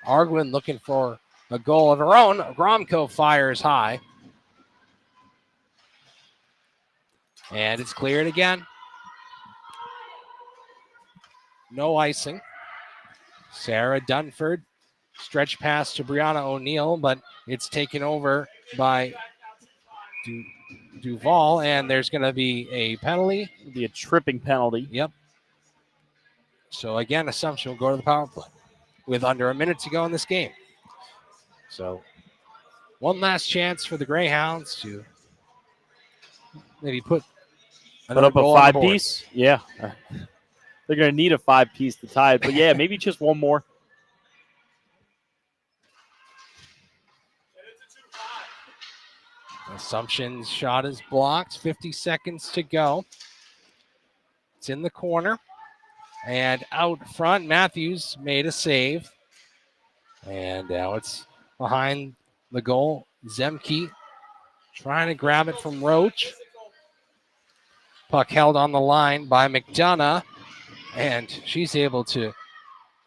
Arguin looking for a goal of her own. Gromko fires high. And it's cleared again. No icing. Sarah Dunford. Stretch pass to Brianna O'Neill, but it's taken over by Duval, and there's going to be a penalty. It'll be a tripping penalty. Yep. So again, Assumption will go to the power play with under a minute to go in this game. So one last chance for the Greyhounds to maybe put up a 5-piece. Yeah. They're going to need a 5-piece to tie it. But yeah, maybe just one more. Assumption's shot is blocked. 50 seconds to go. It's in the corner. And out front, Matthews made a save. And now it's behind the goal. Zemke trying to grab it from Roach. Puck held on the line by McDonough. And she's able to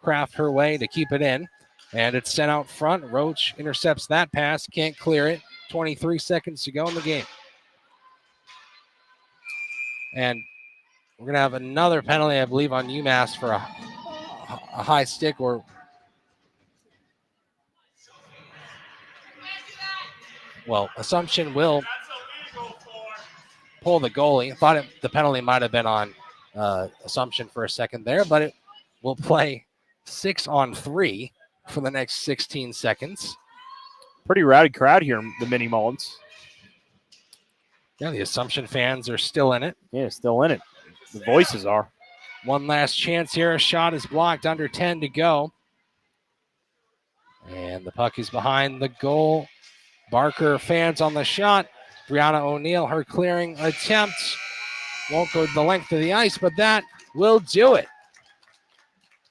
craft her way to keep it in. And it's sent out front. Roach intercepts that pass, can't clear it. 23 seconds to go in the game. And we're going to have another penalty, I believe, on UMass for a high stick or... Well, Assumption will pull the goalie. I thought the penalty might have been on Assumption for a second there, but it will play 6-on-3 for the next 16 seconds. Pretty rowdy crowd here in the Mini Mullins. Yeah, the Assumption fans are still in it. Yeah, still in it. The voices are. One last chance here. A shot is blocked. Under 10 to go. And the puck is behind the goal. Barker fans on the shot. Brianna O'Neill, her clearing attempt won't go the length of the ice, but that will do it.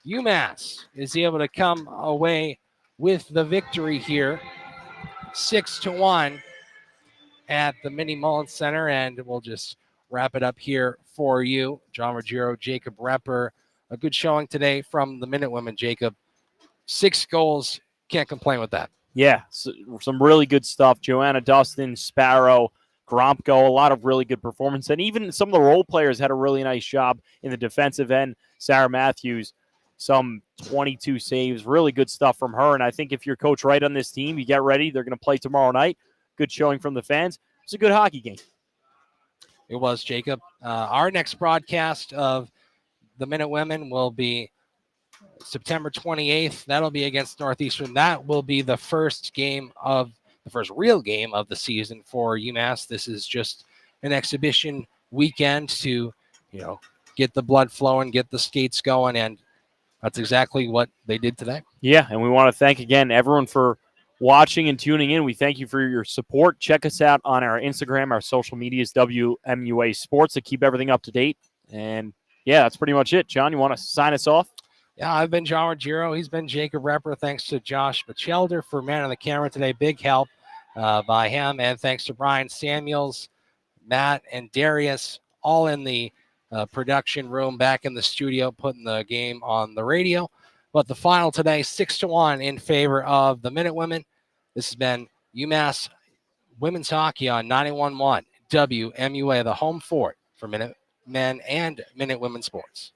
UMass is able to come away with the victory here, 6-1 at the Mini Mullins Center, and we'll just wrap it up here for you. John Ruggiero, Jacob Repper, a good showing today from the Minute Women, Jacob. 6 goals, can't complain with that. Yeah, some really good stuff. Joanna Dustin, Sparrow, Gromko, a lot of really good performance. And even some of the role players had a really nice job in the defensive end. Sarah Matthews, some 22 saves, really good stuff from her. And I think if you're Coach Wright on this team, you get ready. They're going to play tomorrow night. Good showing from the fans. It's a good hockey game. It was, Jacob. Our next broadcast of the Minute Women will be September 28th. That'll be against Northeastern. That will be the first real game of the season for UMass. This is just an exhibition weekend to, get the blood flowing, get the skates going, and that's exactly what they did today. Yeah, and we want to thank again everyone for watching and tuning in. We thank you for your support. Check us out on our Instagram, our social medias, WMUA Sports, to keep everything up to date. And yeah, that's pretty much it. John, you want to sign us off? Yeah, I've been John Ruggiero. He's been Jacob Repper. Thanks to Josh Bachelder for manning the camera today. Big help by him. And thanks to Brian Samuels, Matt, and Darius, all in the production room back in the studio, putting the game on the radio. But the final today, 6-1 in favor of the Minute Women. This has been UMass Women's Hockey on 91.1 WMUA, the home fort for Minute Men and Minute Women Sports.